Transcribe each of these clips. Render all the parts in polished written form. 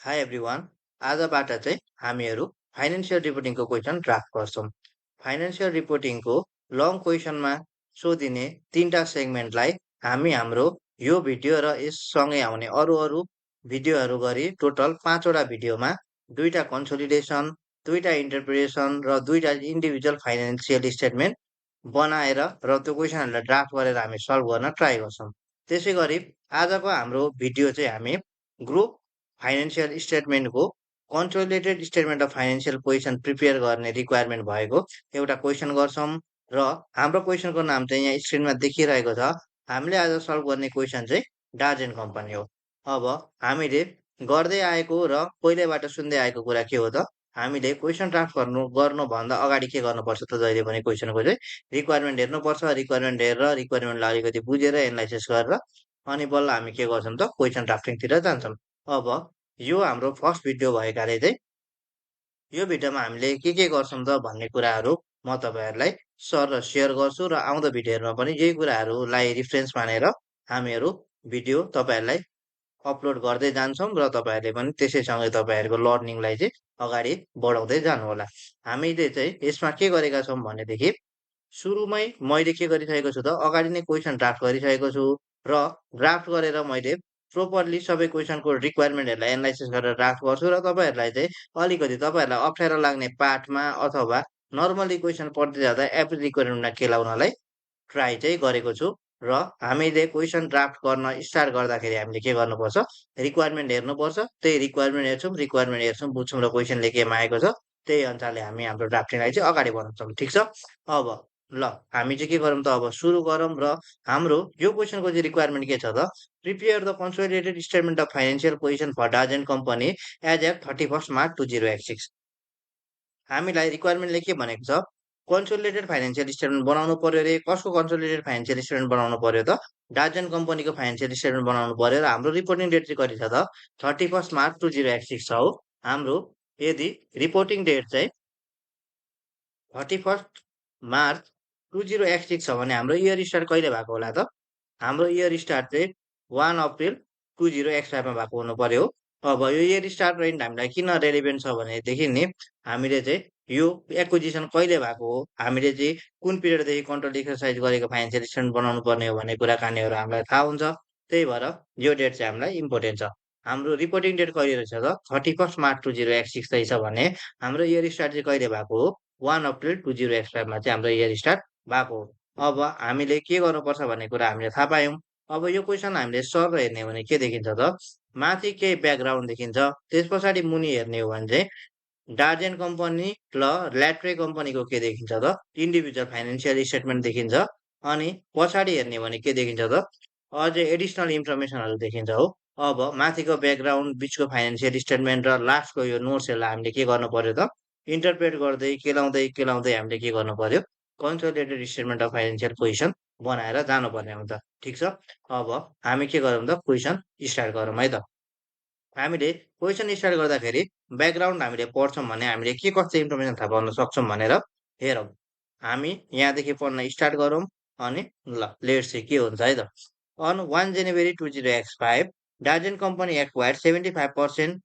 High everyone. आजबाट चाहिँ हामीहरू financial रिपोर्टिङको question draft गर्छौँ। फाइनेन्सियल रिपोर्टिङको लङ क्वेसनमा सोधिने 3टा सेगमेन्टलाई हामी हाम्रो यो भिडियो र यससँगै आउने अरू अरू भिडियोहरू गरी टोटल 5वटा भिडियोमा 2टा कन्सोलिडेसन, 2टा इन्टरप्रिटेसन र 2टा इन्डिभिजुअल फाइनेन्सियल स्टेटमेन्ट बनाएर र त्यो क्वेसनहरूलाई ड्राफ्ट गरेर हामी सल्भ गर्न ट्राई गर्छौँ। त्यसै गरी आजको हाम्रो भिडियो चाहिँ हामी ग्रुप फाइनेन्सियल स्टेटमेन्टको consolidated statement of financial position prepare गर्ने रिक्वायरमेन्ट भएको एउटा क्वेसन गर्छौँ र हाम्रो क्वेसनको नाम चाहिँ यहाँ स्क्रिनमा देखिरहेको छ। हामीले आज सल्भ गर्ने क्वेसन चाहिँ डाज एन्ड कम्पनी हो। अब हामीले गर्दै आएको र पहिल्यैबाट सुन्दै आएको कुरा के हो त, हामीले क्वेसन ड्राफ्ट गर्नुभन्दा अगाडि के गर्नुपर्छ त, जहिले पनि क्वेसनको चाहिँ रिक्वायरमेन्ट हेर्नुपर्छ। रिक्वायरमेन्ट हेरेर रिक्वायरमेन्टलाई अलिकति बुझेर एनालाइसिस गरेर अनि बल्ल हामी के गर्छौँ त, क्वेसन ड्राफ्टिङतिर जान्छौँ। अब यो हाम्रो फर्स्ट भिडियो भएकाले चाहिँ यो भिडियोमा हामीले के गर्छौँ त भन्ने कुराहरू म तपाईँहरूलाई सर सेयर गर्छु र आउँदो भिडियोहरूमा पनि यही कुराहरूलाई रिफरेन्स मानेर हामीहरू भिडियो तपाईँहरूलाई अपलोड गर्दै जान्छौँ र तपाईँहरूले पनि त्यसैसँगै तपाईँहरूको लर्निङलाई चाहिँ अगाडि बढाउँदै जानुहोला। हामीले चाहिँ यसमा के गरेका छौँ भनेदेखि सुरुमै मैले के गरिसकेको छु त, अगाडि नै क्वेसन ड्राफ्ट गरिसकेको छु र ड्राफ्ट गरेर मैले प्रोपरली सबै क्वेसनको रिक्वायरमेन्टहरूलाई एनालाइसिस गरेर ड्राफ्ट गर्छु र तपाईँहरूलाई चाहिँ अलिकति तपाईँहरूलाई अप्ठ्यारो लाग्ने पार्टमा अथवा नर्मली क्वेसन पढ्दै जाँदा एभ्री रिक्वायरमेन्टमा केलाउनलाई ट्राई चाहिँ गरेको छु। र हामीले क्वेसन ड्राफ्ट गर्न स्टार्ट गर्दाखेरि हामीले के गर्नुपर्छ, रिक्वायरमेन्ट हेर्नुपर्छ। त्यही रिक्वायरमेन्ट हेर्छौँ, बुझ्छौँ र क्वेसनले केमा आएको छ त्यही अनुसारले हामी हाम्रो ड्राफ्टिङलाई चाहिँ अगाडि बढाउँछौँ। ठिक छ। अब ल हामी चाहिँ के गरौँ त, अब सुरु गरौँ र हाम्रो यो क्वेसनको चाहिँ रिक्वायरमेन्ट के छ त, prepare the consolidated statement of financial position for Dodge and company as at 31 March 2086। हामीलाई रिक्वायरमेन्टले के भनेको छ, कन्सोलिडेटेड फाइनेन्सियल स्टेटमेन्ट बनाउनु पर्यो रे। कसको कन्सोलिडेटेड फाइनेन्सियल स्टेटमेन्ट बनाउनु पर्यो त, डाज एन्ड कम्पनीको फाइनेन्सियल स्टेटमेन्ट बनाउनु पर्यो र हाम्रो रिपोर्टिङ डेट चाहिँ कति छ त, 31 मार्च 2086 छ हो हाम्रो। यदि रिपोर्टिङ डेट चाहिँ 31 मार्च 2086 छ भने हाम्रो इयर स्टार्ट कहिले भएको होला त, हाम्रो इयर स्टार्ट चाहिँ 1 अप्रिल 2085 मा भएको हुनु पर्यो। अब यो इयर स्टार्ट र एन्ड हामीलाई किन रेलिभेन्ट छ भनेदेखि नि, हामीले चाहिँ यो एक्विजिसन कहिले भएको हो, हामीले चाहिँ कुन पिरियडदेखि कन्ट्रोल एक्सर्साइज गरेको फाइनेन्सियल स्टेटमेन्ट बनाउनु पर्ने हो भन्ने कुराकानीहरू हामीलाई थाहा हुन्छ। त्यही भएर यो डेट चाहिँ हामीलाई इम्पोर्टेन्ट छ। हाम्रो रिपोर्टिङ डेट कहिले रहेछ त, 31 मार्च 2086 चाहिँ छ भने हाम्रो इयर स्टार्ट चाहिँ कहिले भएको हो, 1 अप्रिल 2085 मा चाहिँ हाम्रो इयर स्टार्ट भएको हो। अब हामीले के गर्नुपर्छ भन्ने कुरा हामीले थाहा पायौँ। अब यो क्वेसन हामीले सर हेर्ने हो भने के देखिन्छ त, माथि केही ब्याकग्राउन्ड देखिन्छ, त्यस पछाडि मुनि हेर्ने हो भने चाहिँ डाज एन्ड कम्पनी र ल्याट्रे कम्पनीको के देखिन्छ त, इन्डिभिजुअल फाइनेन्सियल स्टेटमेन्ट देखिन्छ। अनि पछाडि हेर्ने हो भने के देखिन्छ त, अझै एडिसनल इन्फर्मेसनहरू देखिन्छ हो। अब माथिको ब्याकग्राउन्ड, बिचको फाइनेन्सियल स्टेटमेन्ट र लास्टको यो नोट्सहरूलाई हामीले के गर्नु पर्यो त, इन्टरप्रेट गर्दै केलाउँदै हामीले के गर्नु पर्यो, consolidated statement of financial position बनाएर जानुपर्ने हुन्छ। ठिक छ। अब हामी के गरौँ त, क्वेसन स्टार्ट गरौँ है त। हामीले क्वेसन स्टार्ट गर्दाखेरि ब्याकग्राउन्ड हामीले पढ्छौँ भने हामीले के कस्तो इन्फर्मेसन थाहा पाउन सक्छौँ भनेर हेरौँ। हामी यहाँदेखि पढ्न स्टार्ट गरौँ अनि ल लेट्स सी के हुन्छ है त। On 1 January 2085 Dodge and company acquired 75%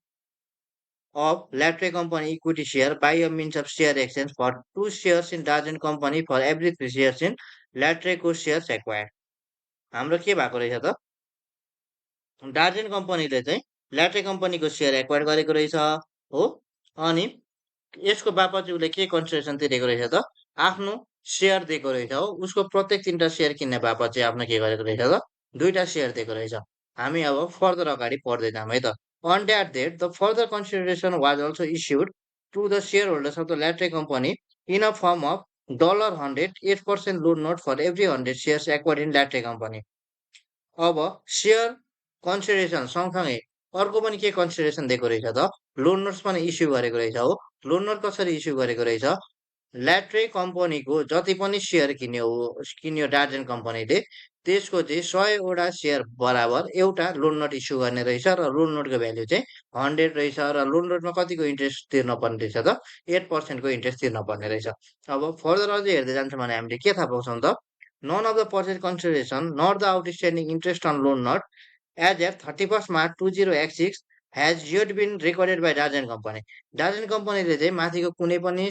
of Latray company equity share by a means of share exchange for 2 shares in Daj and company for every 3 shares in Latray को shares acquired। हाम्रो के भएको रहेछ त, डाज एन्ड कम्पनीले चाहिँ ल्याट्रे कम्पनीको share acquire गरेको रहेछ हो। अनि यसको बापत चाहिँ उसले के कन्सिडरेसन तिरेको रहेछ त, आफ्नो सेयर दिएको रहेछ हो। उसको प्रत्येक 3टा सेयर किन्ने बापत चाहिँ आफ्नो के गरेको रहेछ त, 2टा सेयर दिएको रहेछ। हामी अब फर्दर अगाडि पढ्दै जाऊँ है त। On that date, the further consideration was also issued to the shareholders of the Latray company in a form of $100 8% loan note for every 100 shares acquired in Latray company। अब सेयर कन्सिडरेसन सँगसँगै अर्को पनि के consideration दिएको रहेछ त, loan notes पनि issue गरेको रहेछ हो। लोन नोट कसरी इस्यु गरेको रहेछ, ल्याट्रे कम्पनीको जति पनि सेयर किन्यो डाज एन्ड कम्पनीले, त्यसको चाहिँ 100वटा सेयर बराबर एउटा लोन नोट इस्यु गर्ने रहेछ र लोन नोटको भ्याल्यु चाहिँ 100 रहेछ र लोन नोटमा कतिको इन्ट्रेस्ट तिर्नुपर्ने रहेछ त, 8% को इन्ट्रेस्ट तिर्नुपर्ने रहेछ। अब फर्दर अझै हेर्दै जान्छौँ भने हामीले के थाहा पाउँछौँ त, none of the purchase consideration nor the outstanding interest on loan note as at 31 March 2086 has yet been recorded by Darden Company. Darden कम्पनीले चाहिँ माथिको कुनै पनि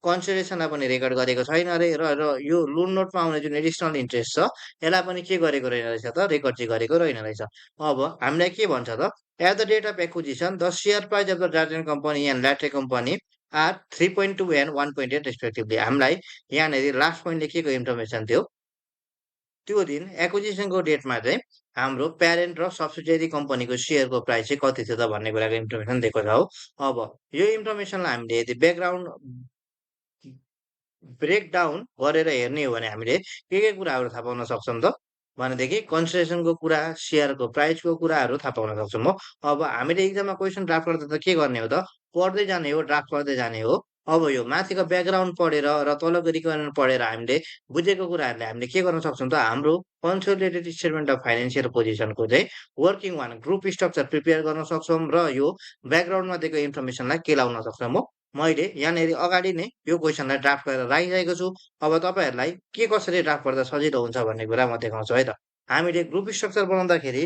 कन्सिडरेसनलाई पनि रेकर्ड गरेको छैन अरे र यो लोन नोटमा आउने जुन एडिसनल इन्ट्रेस्ट छ यसलाई पनि के गरेको रहेन रहेछ त रेकर्ड चाहिँ गरेको रहेन रहेछ। अब हामीलाई के भन्छ त at the date of acquisition the share price of the Darjan company and Latre company are 3.2 and 1.8 respectively. हामीलाई यहाँनिर लास्ट पोइन्टले के को इन्फर्मेसन थियो त्यो दिन एक्विजिसनको डेटमा चाहिँ हाम्रो प्यारेन्ट र सब्सिडियरी कम्पनीको सेयरको प्राइस चाहिँ कति थियो त भन्ने कुराको इन्फर्मेसन दिएको छ हो। अब यो इन्फर्मेसनलाई हामीले यदि ब्याकग्राउन्ड ब्रेकडाउन गरेर हेर्ने हो भने हामीले के कुराहरू थाहा पाउन सक्छौँ त भनेदेखि कन्सिडरेसनको कुरा सेयरको प्राइसको कुराहरू थाहा पाउन सक्छौँ हो। अब हामीले इक्जाममा क्वेसन ड्राफ्ट गर्दा त के गर्ने हो त पढ्दै जाने हो ड्राफ्ट गर्दै जाने हो। अब यो माथिको ब्याकग्राउन्ड पढेर र तलको रिक्वायरमेन्ट पढेर हामीले बुझेको कुराहरूले हामीले के गर्न सक्छौँ त हाम्रो कन्सोलिडेटेड स्टेटमेन्ट अफ फाइनेन्सियल पोजिसनको चाहिँ working one group structure prepare गर्न सक्छौँ र यो ब्याकग्राउन्डमा दिएको इन्फर्मेसनलाई के लाउन सक्छौँ हो। मैले यहाँनिर अगाडि नै यो क्वेसनलाई ड्राफ्ट गरेर राखिरहेको छु। अब तपाईँहरूलाई के कसरी ड्राफ्ट गर्दा सजिलो हुन्छ भन्ने कुरा म देखाउँछु है त। हामीले ग्रुप स्ट्रक्चर बनाउँदाखेरि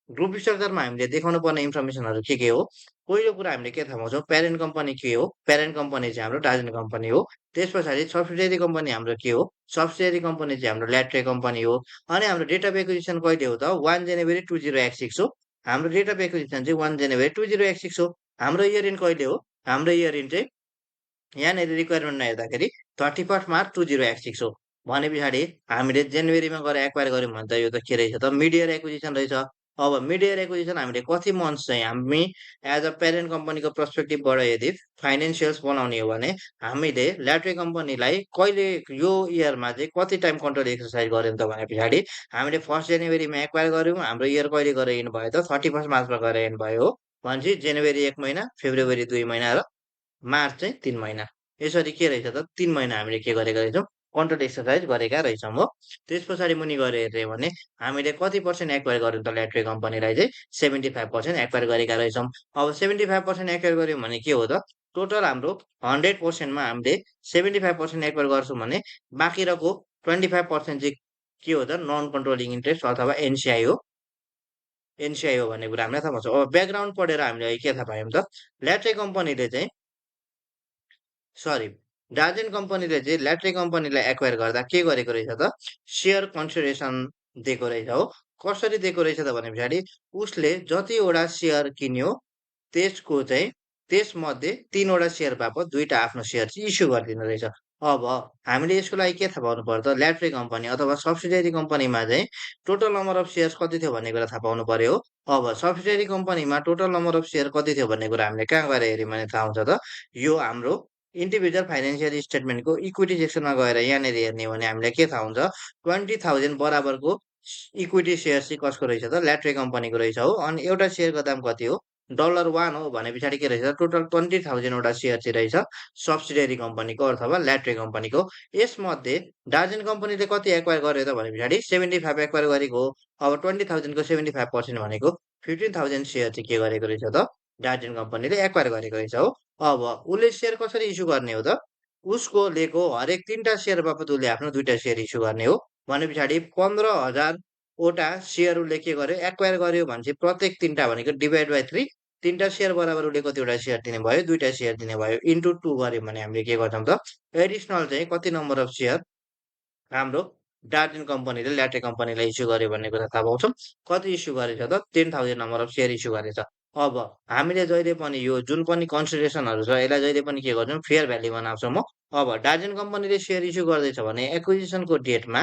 ग्रुप स्ट्रक्चरमा हामीले देखाउनु पर्ने इन्फर्मेसनहरू के हो पहिलो कुरा हामीले के थाहा पाउँछौँ प्यारेन्ट कम्पनी के हो प्यारेन्ट कम्पनी चाहिँ हाम्रो डार्जन कम्पनी हो। त्यस पछाडि सब्सिडियरी कम्पनी हाम्रो के हो सब्सिडियरी कम्पनी चाहिँ हाम्रो ल्याट्रे कम्पनी हो। अनि हाम्रो डेट अफ एक्विजिसन कहिले हो त 1 जनवरी 2016 हो। हाम्रो डेट अफ एक्विजिसन चाहिँ 1 जनवरी 2016 हो। हाम्रो इयर इन कहिले हो हाम्रो इयर इन चाहिँ यहाँनिर रिक्वायरमेन्टमा हेर्दाखेरि 31 मार्च 2016 हो। भने पछाडि हामीले जनवरीमा गएर एक्वायर गऱ्यौँ भने त यो त के रहेछ त मिड इयर एक्विजिसन रहेछ। अब मिड इयर एक्विजिसन हामीले कति मन्थ्स चाहिँ हामी एज अ प्यारेन्ट कम्पनीको पर्सपेक्टिभबाट यदि फाइनेन्सियल्स बनाउने हो भने हामीले ल्याट्रे कम्पनीलाई कहिले यो इयरमा चाहिँ कति टाइम कन्ट्रोल एक्सर्साइज गऱ्यौँ त भने पछाडि हामीले 1 जनवरीमा एक्वायर गऱ्यौँ हाम्रो इयर कहिले गएर एन्ड भयो त 31 मार्चमा गएर एन्ड भयो हो। भनेपछि जनवरी 1 महिना फेब्रुअरी 2 महिना र मार्च चाहिँ 3 महिना। यसरी के रहेछ त 3 महिना हामीले के गरेका रहेछौँ कन्ट्रोल एक्सर्साइज गरेका रहेछौँ हो। त्यस पछाडि मुनि गएर हेर्ने हो भने हामीले कति पर्सेन्ट एक्वायर गऱ्यौँ त ल्याट्रे कम्पनीलाई चाहिँ 75% एक्वायर गरेका रहेछौँ। अब 75% एक्वायर गऱ्यौँ भने के हो त टोटल हाम्रो 100%मा हामीले 75% एक्वायर गर्छौँ भने बाँकी रहेको 25% चाहिँ के हो त नन कन्ट्रोलिङ इन्ट्रेस्ट अथवा एनसिआई हो। एनसिआई हो भन्ने कुरा हामीलाई थाहा पाउँछ। अब ब्याकग्राउन्ड पढेर हामीले के थाहा पायौँ त ल्याट्रे कम्पनीले चाहिँ सरी डार्जन कम्पनीले चाहिँ ल्याट्रे कम्पनीलाई एक्वायर गर्दा के गरेको रहेछ त सेयर कन्सिडरेसन दिएको रहेछ हो। कसरी दिएको रहेछ त भने पछाडि उसले जतिवटा सेयर किन्यो त्यसको चाहिँ त्यसमध्ये 3वटा सेयर बापत 2टा आफ्नो सेयर चाहिँ इस्यु गरिदिनु रहेछ। अब हामीले यसको लागि के थाहा पाउनु पर्यो त ल्याट्रे कम्पनी अथवा सब्सिडियरी कम्पनीमा चाहिँ टोटल नम्बर अफ सेयर्स कति थियो भन्ने कुरा थाहा पाउनु पर्यो हो। अब सब्सिडियरी कम्पनीमा टोटल नम्बर अफ सेयर कति थियो भन्ने कुरा हामीले कहाँ गएर हेऱ्यौँ भने थाहा हुन्छ त यो हाम्रो इन्डिभिजुअल फाइनेन्सियल स्टेटमेन्टको इक्विटी सेक्सनमा गएर यहाँनिर हेर्ने हो भने हामीलाई के थाहा हुन्छ 20,000 बराबरको इक्विटी सेयर चाहिँ कसको रहेछ त ल्याट्रे कम्पनीको रहेछ हो। अनि एउटा सेयरको दाम कति हो $1 हो भने पछाडि के रहेछ टोटल 20,000 वटा सेयर चाहिँ रहेछ सब्सिडियरी कम्पनीको अथवा ल्याट्रे कम्पनीको। यसमध्ये डार्जन कम्पनीले कति एक्वायर गर्यो त भने पछाडि 75 एक्वायर गरेको हो। अब 20,000 को 75% भनेको 15,000 सेयर चाहिँ के गरेको रहेछ त डार्जन कम्पनीले एक्वायर गरेको रहेछ हो। अब उसले सेयर कसरी इस्यु गर्ने हो त उसको लिएको हरेक 3टा सेयर बापत उसले आफ्नो 2टा सेयर इस्यु गर्ने हो। भने पछाडि 15,000 वटा सेयर उसले के गर्यो एक्वायर गर्यो भने चाहिँ प्रत्येक 3टा भनेको डिभाइड बाई 3 3टा सेयर बराबर उसले कतिवटा सेयर दिने भयो 2टा सेयर दिने भयो इन्टु 2 गर्यो भने हामीले के गर्छौँ त एडिसनल चाहिँ कति नम्बर अफ सेयर हाम्रो डार्जन कम्पनीले ल्याट्रे कम्पनीलाई इस्यु गर्यो भन्ने कुरा थाहा पाउँछौँ। कति इस्यु गरेछ त 10,000 नम्बर अफ सेयर इस्यु गरेछ। अब हामीले जहिले पनि यो जुन पनि कन्सिडरेसनहरू छ यसलाई जहिले पनि के गर्छौँ फेयर भ्याल्यु बनाउँछौँ हो। अब डार्जन कम्पनीले सेयर इस्यु गर्दैछ भने एक्विजिसनको डेटमा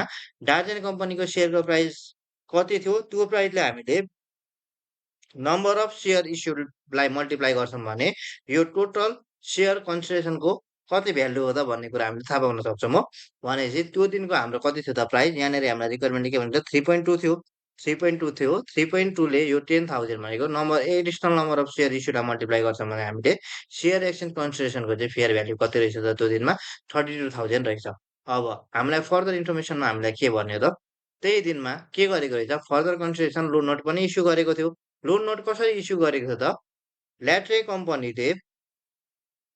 डार्जन कम्पनीको सेयरको प्राइस कति थियो त्यो प्राइसलाई हामीले नम्बर अफ सेयर इस्युडलाई मल्टिप्लाई गर्छौँ भने यो टोटल सेयर कन्सिडरेसनको कति भ्यालु हो त भन्ने कुरा हामीले थाहा पाउन सक्छौँ हो। भनेपछि त्यो दिनको हाम्रो कति थियो त प्राइस यहाँनिर हामीलाई रिक्वायरमेन्टले के भन्छ 3.2 थियो 3.2 थियो 3.2ले यो 10,000 भनेको number additional number of share इस्युलाई मल्टिप्लाई गर्छौँ भने हामीले सेयर एक्सचेन्ज कन्सिडरेसनको चाहिँ फेयर भ्याल्यु कति रहेछ त त्यो दिनमा 32,000 रहेछ। अब हामीलाई फर्दर इन्फर्मेसनमा हामीलाई के भन्यो त त्यही दिनमा के गरेको रहेछ फर्दर कन्सिडरेसन लोन नोट पनि इस्यु गरेको थियो। लोन नोट कसरी इस्यु गरेको थियो त ल्याट्रे कम्पनीले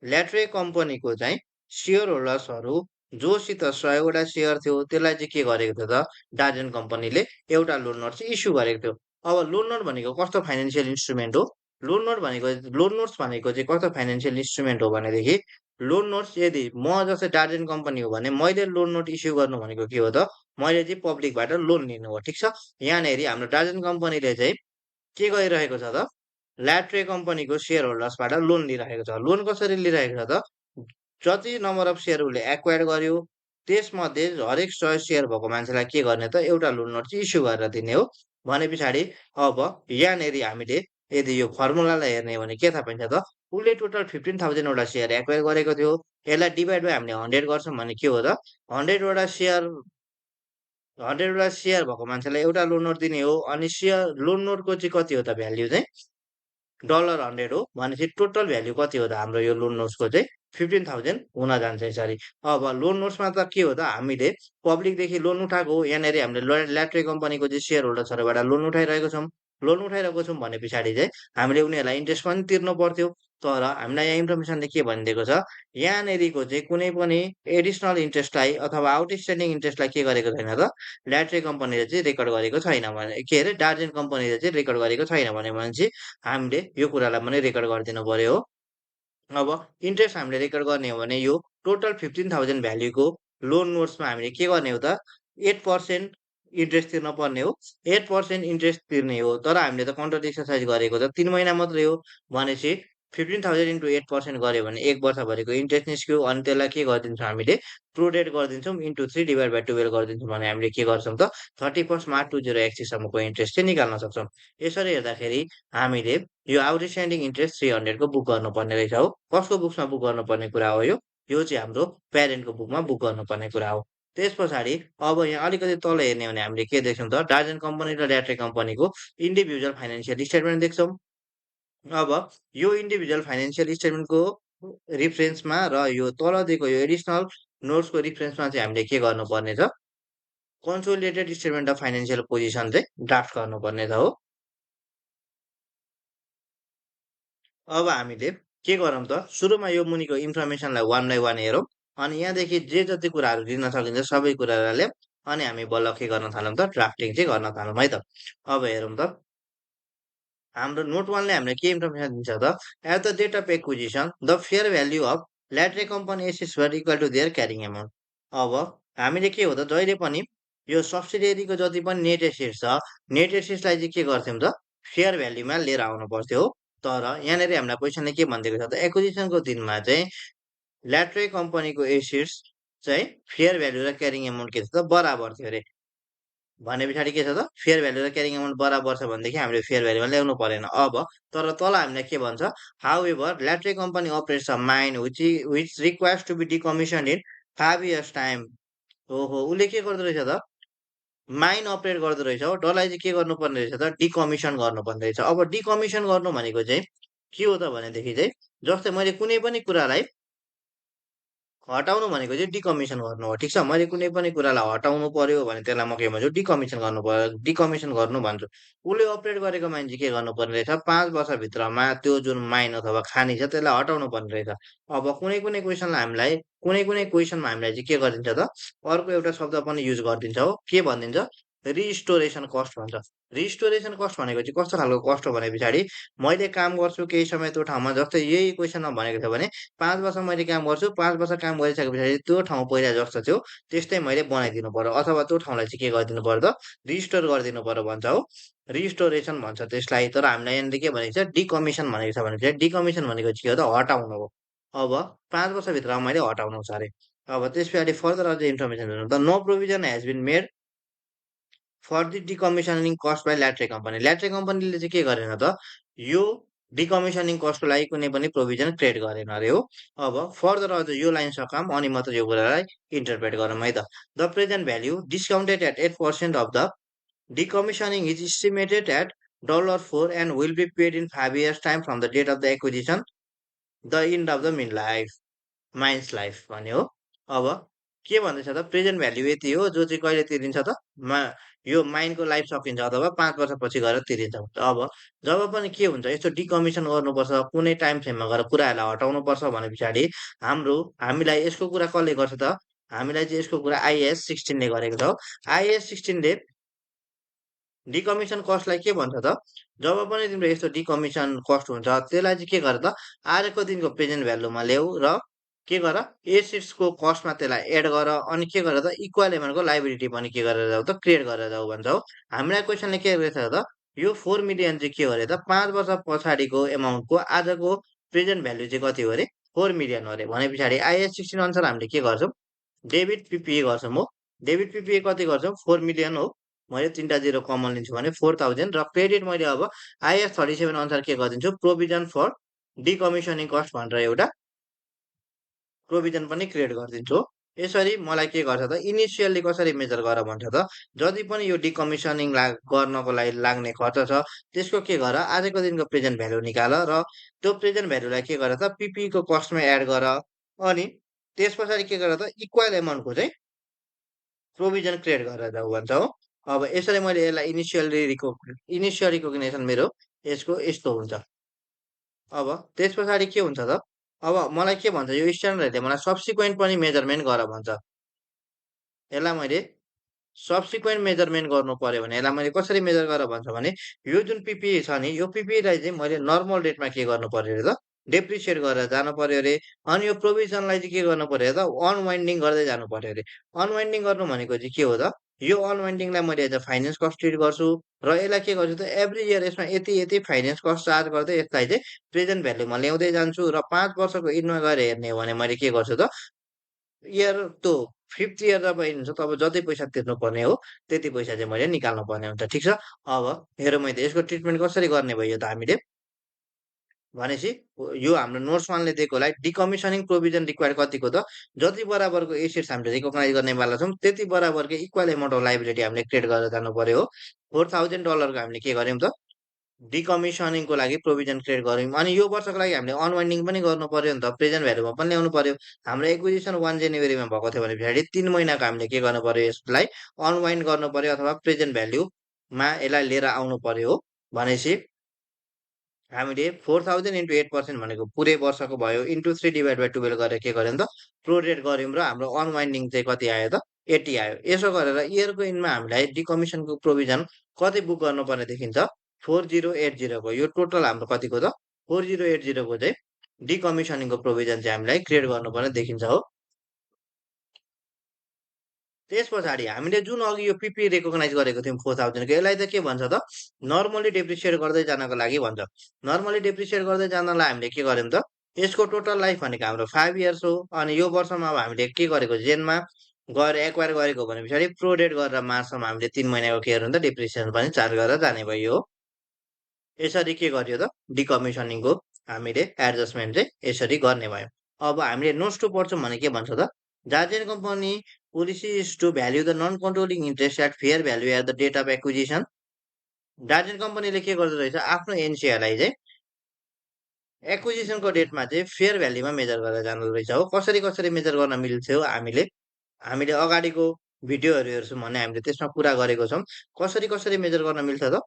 ल्याट्रे कम्पनीको चाहिँ सेयर होल्डर्सहरू जोसित 100वटा सेयर थियो त्यसलाई चाहिँ के गरेको थियो त डार्जन कम्पनीले एउटा लोन नोट चाहिँ इस्यु गरेको थियो। अब लोन नोट भनेको कस्तो फाइनेन्सियल इन्स्ट्रुमेन्ट हो लोन नोट्स भनेको चाहिँ कस्तो फाइनेन्सियल इन्स्ट्रुमेन्ट हो भनेदेखि लोन नोट्स यदि म जस्तै डार्जेन कम्पनी हो भने मैले लोन नोट इस्यु गर्नु भनेको के हो त मैले चाहिँ पब्लिकबाट लोन लिनु हो ठिक छ यहाँनेरि हाम्रो डार्जेन कम्पनीले चाहिँ के गरिरहेको छ त ल्याट्रे कम्पनीको सेयर होल्डर्सबाट लोन लिइरहेको छ लोन कसरी लिइरहेको छ त जति नम्बर अफ सेयर उसले एक्वायर गर्यो त्यसमध्ये हरेक 100 सेयर भएको मान्छेलाई के गर्ने त एउटा लोन नोट चाहिँ इस्यु गरेर दिने हो भने पछाडि अब यहाँनेरि हामीले यदि यो फर्मुलालाई हेर्ने हो भने के थाहा पाइन्छ त उसले टोटल 15,000 वटा सेयर एक्वायर गरेको थियो यसलाई डिभाइड बाई हामीले 100 गर्छौँ भने के हो त 100 वटा सेयर 100 वटा सेयर भएको मान्छेलाई एउटा लोन नोट दिने हो अनि सेयर लोन नोटको चाहिँ कति हो त भ्याल्यु चाहिँ $100 हो भनेपछि टोटल भ्याल्यु कति हो त हाम्रो यो लोन नोट्सको चाहिँ 15,000 हुन जान्छ यसरी अब लोन नोट्समा त के हो त हामीले पब्लिकदेखि लोन उठाएको हो यहाँनिर हामीले ल्याट्रे कम्पनीको चाहिँ सेयर होल्डर्सहरूबाट लोन उठाइरहेको छौँ लोन उठाइरहेको छौँ भने पछाडि चाहिँ हामीले उनीहरूलाई इन्ट्रेस्ट पनि तिर्नु पर्थ्यो तर हामीलाई यहाँ इन्फर्मेसनले के भनिदिएको छ यहाँनिरको चाहिँ कुनै पनि एडिसनल इन्ट्रेस्टलाई अथवा आउटस्ट्यान्डिङ इन्ट्रेस्टलाई के गरेको छैन त ल्याट्रे कम्पनीले चाहिँ रेकर्ड गरेको छैन भने के अरे डार्जेन कम्पनीले चाहिँ रेकर्ड गरेको छैन भने चाहिँ हामीले यो कुरालाई पनि रेकर्ड गरिदिनु पर्यो हो अब इन्ट्रेस्ट हामीले रेकर्ड गर्ने हो भने यो टोटल 15,000 भ्याल्युको लोन नोट्समा हामीले के गर्ने हो त 8% इन्ट्रेस्ट तिर्न पर्ने हो 8% इन्ट्रेस्ट तिर्ने हो तर हामीले त कन्ट्र्याक्ट एक्सर्साइज गरेको त 3 महिना मात्रै हो भनेपछि 15,000 इन्टु 8% गऱ्यो भने 1 वर्षभरिको इन्ट्रेस्ट निस्क्यो अनि त्यसलाई के गरिदिन्छौँ हामीले प्रोरेट गरिदिन्छौँ इन्टु 3 डिभाइड बाई 12 गरिदिन्छौँ भने हामीले के गर्छौँ त 31 मार्च 2081 सम्मको इन्ट्रेस्ट चाहिँ निकाल्न सक्छौँ यसरी हेर्दाखेरि हामीले यो आउटस्ट्यान्डिङ इन्ट्रेस्ट 300 को बुक गर्नुपर्ने रहेछ हो कसको बुक्समा बुक गर्नुपर्ने कुरा हो यो चाहिँ हाम्रो प्यारेन्टको बुकमा बुक गर्नुपर्ने कुरा हो त्यस पछाडि अब यहाँ अलिकति तल हेर्ने हो भने हामीले के देख्छौँ त डार्जेन कम्पनी र ल्याट्रे कम्पनीको इन्डिभिजुअल फाइनेन्सियल स्टेटमेन्ट देख्छौँ अब यो इन्डिभिजुअल फाइनेन्सियल स्टेटमेन्टको रिफरेन्समा र यो तल दिएको यो एडिसनल नोट्सको रिफरेन्समा चाहिँ हामीले के गर्नुपर्ने छ consolidated statement of financial position चाहिँ ड्राफ्ट गर्नुपर्ने छ हो अब हामीले के गरौँ त सुरुमा यो मुनिको इन्फर्मेसनलाई वान बाई वान हेरौँ अनि यहाँदेखि जे जति कुराहरू दिन सकिन्छ सबै कुरालाई ल्याऊँ अनि हामी बल्ल के गर्न थालौँ त ड्राफ्टिङ चाहिँ गर्न थालौँ है त अब हेरौँ त हाम्रो नोट वानले हामीलाई के इन्फर्मेसन दिन्छ त at the date of acquisition the fair value of Latre company assets were equal to their carrying amount अब हामीले के हो त जहिले पनि यो सब्सिडियरीको जति पनि नेट एसेट्स छ नेट एसेट्सलाई चाहिँ के गर्थ्यौँ त फेयर भ्याल्युमा लिएर आउनु पर्थ्यो हो तर यहाँनिर हामीलाई क्वेसनले के भनिदिएको छ त एक्विजिसनको दिनमा चाहिँ ल्याट्रे कम्पनीको एसेट्स चाहिँ फेयर भ्याल्यु र क्यारिङ एमाउन्ट के छ त बराबर थियो अरे भने पछाडि के छ त फेयर भ्याल्यु र क्यारिङ एमाउन्ट बराबर छ भनेदेखि हामीले फेयर भ्याल्युमा ल्याउनु परेन अब तर तल हामीलाई के भन्छ however Latre company operates a mine which requires to be decommission in 5 years time ओहो उसले के गर्दो रहेछ त माइन अपरेट गर्दो रहेछ हो डरलाई चाहिँ के गर्नुपर्ने रहेछ त डिकमिसन गर्नुपर्ने रहेछ अब डिकमिसन गर्नु भनेको चाहिँ के हो त भनेदेखि चाहिँ जस्तै मैले कुनै पनि कुरालाई हटाउनु भनेको चाहिँ डिकमिसन गर्नु हो ठिक छ मैले कुनै पनि कुरालाई हटाउनु पर्यो भने त्यसलाई म के भन्छु डिकमिसन गर्नु पर्यो डिकमिसन गर्नु भन्छु उसले अपरेट गरेको माइन चाहिँ के गर्नुपर्ने रहेछ 5 वर्षभित्रमा त्यो जुन माइन अथवा खानी छ त्यसलाई हटाउनु पर्ने रहेछ अब कुनै कुनै क्वेसनलाई हामीलाई कुनै कुनै क्वेसनमा हामीलाई चाहिँ के गरिदिन्छ त अर्को एउटा शब्द पनि युज गरिदिन्छ हो के भनिदिन्छ रिस्टोरेसन कस्ट भन्छ रिस्टोरेसन कस्ट भनेको चाहिँ कस्तो खालको कस्ट हो भने पछाडि मैले काम गर्छु केही समय त्यो ठाउँमा जस्तै यही क्वेसनमा भनेको छ भने 5 वर्ष मैले काम गर्छु 5 वर्ष काम गरिसके पछाडि त्यो ठाउँ पहिला जस्तो थियो त्यस्तै मैले बनाइदिनु पर्यो अथवा त्यो ठाउँलाई चाहिँ के गरिदिनु पर्यो त रिस्टोर गरिदिनु पर्यो भन्छ हो रिस्टोरेसन भन्छ त्यसलाई तर हामीलाई यहाँनिर के भनेको छ डिकमिसन भनेको छ भने चाहिँ डिकमिसन भनेको चाहिँ के हो त हटाउनु हो अब 5 वर्षभित्रमा मैले हटाउनु छ अरे अब त्यस पछाडि फर्दर अझै इन्फर्मेसन हेर्नु त no provision has been made for the decommissioning cost by Latre company Latre कम्पनीले चाहिँ के गरेन त यो डिकमिसनिङ कस्टको लागि कुनै पनि प्रोभिजन क्रिएट गरेन अरे हो अब फर्दर अझ यो लाइन सकाम अनि मात्र यो कुरालाई इन्टरप्रेट गरौँ है त the present value discounted at 8% of the decommissioning is estimated at $4 and will be paid in 5 years time from the date of the acquisition, the end of the mines life भन्यो हो अब के भन्दैछ त present value यति हो जो चाहिँ कहिले तिरिन्छ त यो माइनको लाइफ सकिन्छ अथवा 5 वर्षपछि गएर तिरिन्छ अब जब पनि के हुन्छ यस्तो डिकमिसन गर्नुपर्छ कुनै टाइम फ्रेममा गएर कुराहरूलाई हटाउनुपर्छ भने पछाडि हामीलाई यसको कुरा कसले गर्छ त हामीलाई चाहिँ यसको कुरा आइएएस 16ले गरेको छ आइएएस 16ले डिकमिसन कस्टलाई के भन्छ त? जब पनि तिम्रो यस्तो डिकमिसन कस्ट हुन्छ, त्यसलाई चाहिँ के गर त, आजको दिनको प्रेजेन्ट भ्यालुमा ल्याऊ र के गर, एसेट्सको कस्टमा त्यसलाई एड गर, अनि के गर त, इक्वल एमाउन्टको लायबिलिटी पनि के गरेर जाऊ त, क्रिएट गरेर जाऊ भन्छ हो। हामीलाई क्वेसनले के गरेछ त, यो 4 मिलियन चाहिँ के हो अरे त, 5 वर्ष पछाडिको एमाउन्टको आजको प्रेजेन्ट भ्यालु चाहिँ कति हो अरे? 4 मिलियन हो अरे। भने पछाडि आइएस 16 अनुसार हामीले के गर्छौँ? डेबिट पिपिए गर्छौँ हो। डेबिट पिपिए कति गर्छौँ? 4 मिलियन हो। मैले 3टा जिरो कमन लिन्छु भने 4000 र क्रेडिट मैले अब आइएस 37 अनुसार के गरिदिन्छु? प्रोभिजन फर डिकमिसनिङ कस्ट भनेर एउटा प्रोभिजन पनि क्रिएट गरिदिन्छु हो। यसरी मलाई के गर्छ त, इनिसियल्ली कसरी मेजर गर भन्छ त, जति पनि यो डिकमिसनिङ गर्नको लागि लाग्ने खर्च छ, त्यसको के गर, आजको दिनको प्रेजेन्ट भ्यालु निकाल र त्यो प्रेजेन्ट भ्यालुलाई के गर त, पिपीको कस्टमा एड गर, अनि त्यस पछाडि के गर त, इक्वल एमाउन्टको चाहिँ प्रोभिजन क्रिएट गरेर जाऊ भन्छ हो। अब यसरी मैले यसलाई इनिसियल रिकग्निसन मेरो यसको यस्तो हुन्छ। अब त्यस पछाडि के हुन्छ त, अब मलाई के भन्छ, यो स्ट्यान्डर्डले मलाई सब्सिक्वेन्ट पनि मेजरमेन्ट गर भन्छ। यसलाई मैले सब्सिक्वेन्ट मेजरमेन्ट गर्नु पर्यो भने यसलाई मैले कसरी मेजर गर भन्छ भने, यो जुन पिपिई छ नि, यो पिपिईलाई चाहिँ मैले नर्मल रेटमा के गर्नु पर्यो अरे त, डेप्रिसिएट गरेर जानु पर्यो अरे। अनि यो प्रोभिजनलाई चाहिँ के गर्नु पर्यो त, अनवाइन्डिङ गर्दै जानु पर्यो अरे। अनवाइन्डिङ गर्नु भनेको चाहिँ के हो त, यो अनवाइन्डिङलाई मैले as a finance cost treat गर्छु र यसलाई के गर्छु त, एभ्री इयर यसमा यति फाइनेन्स कस्ट चार्ज गर्दै यसलाई चाहिँ प्रेजेन्ट भ्यालुमा ल्याउँदै जान्छु र 5 वर्षको इनमा गएर हेर्ने हो भने मैले के गर्छु त, इयर त्यो 5th इयर जब हुन्छ तब जति पैसा तिर्नुपर्ने हो, त्यति पैसा चाहिँ मैले निकाल्नुपर्ने हुन्छ। ठिक छ? अब हेरौँ है त यसको ट्रिटमेन्ट कसरी गर्ने भयो त हामीले? भनेपछि यो हाम्रो नोट्स 1 ले दिएकोलाई डिकमिसनिङ प्रोभिजन रिक्वायर्ड कतिको त, जति बराबरको एसेट्स हामीले रिकग्नाइज गर्नेवाला छौँ, त्यति बराबरको इक्वल एमाउन्ट अफ लायबिलिटी हामीले क्रिएट गरेर जानु पर्यो हो। $4000 को हामीले के गर्यौँ त, डिकमिसनिङको लागि प्रोभिजन क्रिएट गर्यौँ। अनि यो वर्षको लागि हामीले अनवाइन्डिङ पनि गर्नु पर्यो नि त, प्रेजेन्ट भ्यालुमा पनि ल्याउनु पर्यो। हाम्रो एक्विजिसन 1 जनवरीमा भएको थियो भने पछाडि 3 महिनाको हामीले के गर्नु पर्यो, यसलाई अनवाइन्ड गर्नु पर्यो अथवा प्रेजेन्ट भ्यालुमा यसलाई लिएर आउनु पर्यो हो। भनेपछि हामीले 4000 इन्टु 8% भनेको पुरै वर्षको भयो, इन्टु 3/12 गरेर के गर्यौँ त, प्रोरेट गर्यौँ र हाम्रो अनवाइन्डिङ चाहिँ कति आयो त, 80 आयो। यसो गरेर इयरको इन्डमा हामीलाई डिकमिसनको प्रोभिजन कति बुक गर्नुपर्ने देखिन्छ, 4080 को। यो टोटल हाम्रो कतिको त, 4080 को चाहिँ डिकमिसनिङको प्रोभिजन चाहिँ हामीलाई क्रिएट गर्नुपर्ने देखिन्छ हो। त्यस पछाडि हामीले जुन अघि यो पिपी रिकग्नाइज गरेको थियौँ 4000 को, यसलाई त के भन्छ त, नर्मली डेप्रिसिएट गर्दै जानको लागि भन्छ। नर्मली डेप्रिसिएट गर्दै जानलाई हामीले के गर्यौँ त, यसको टोटल लाइफ भनेको हाम्रो 5 इयर्स हो। अनि यो वर्षमा अब हामीले के गरेको, जेनमा गएर एक्वायर गरेको भने पछाडि प्रोरेट गरेर मार्चसम्म हामीले 3 महिनाको के गर्यौँ त, डेप्रिसिएसन पनि चार्ज गरेर जाने भयो हो। यसरी के गर्यो त, डिकमिसनिङको हामीले एडजस्टमेन्ट चाहिँ यसरी गर्ने भयो। अब हामीले नोट्स 2 पढ्छौँ भने के भन्छ त, Guardian company policy is to value the non-controlling interest at fair value at the date of acquisition. Guardian कम्पनीले के गर्दो रहेछ, आफ्नो एनसिआईलाई चाहिँ एक्विजिसनको डेटमा चाहिँ फेयर भ्याल्युमा मेजर गरेर जाँदो रहेछ हो। कसरी मेजर गर्न मिल्थ्यो, हामीले हामीले अगाडिको भिडियोहरू हेर्छौँ भने हामीले त्यसमा कुरा गरेको छौँ। कसरी मेजर गर्न मिल्छ त,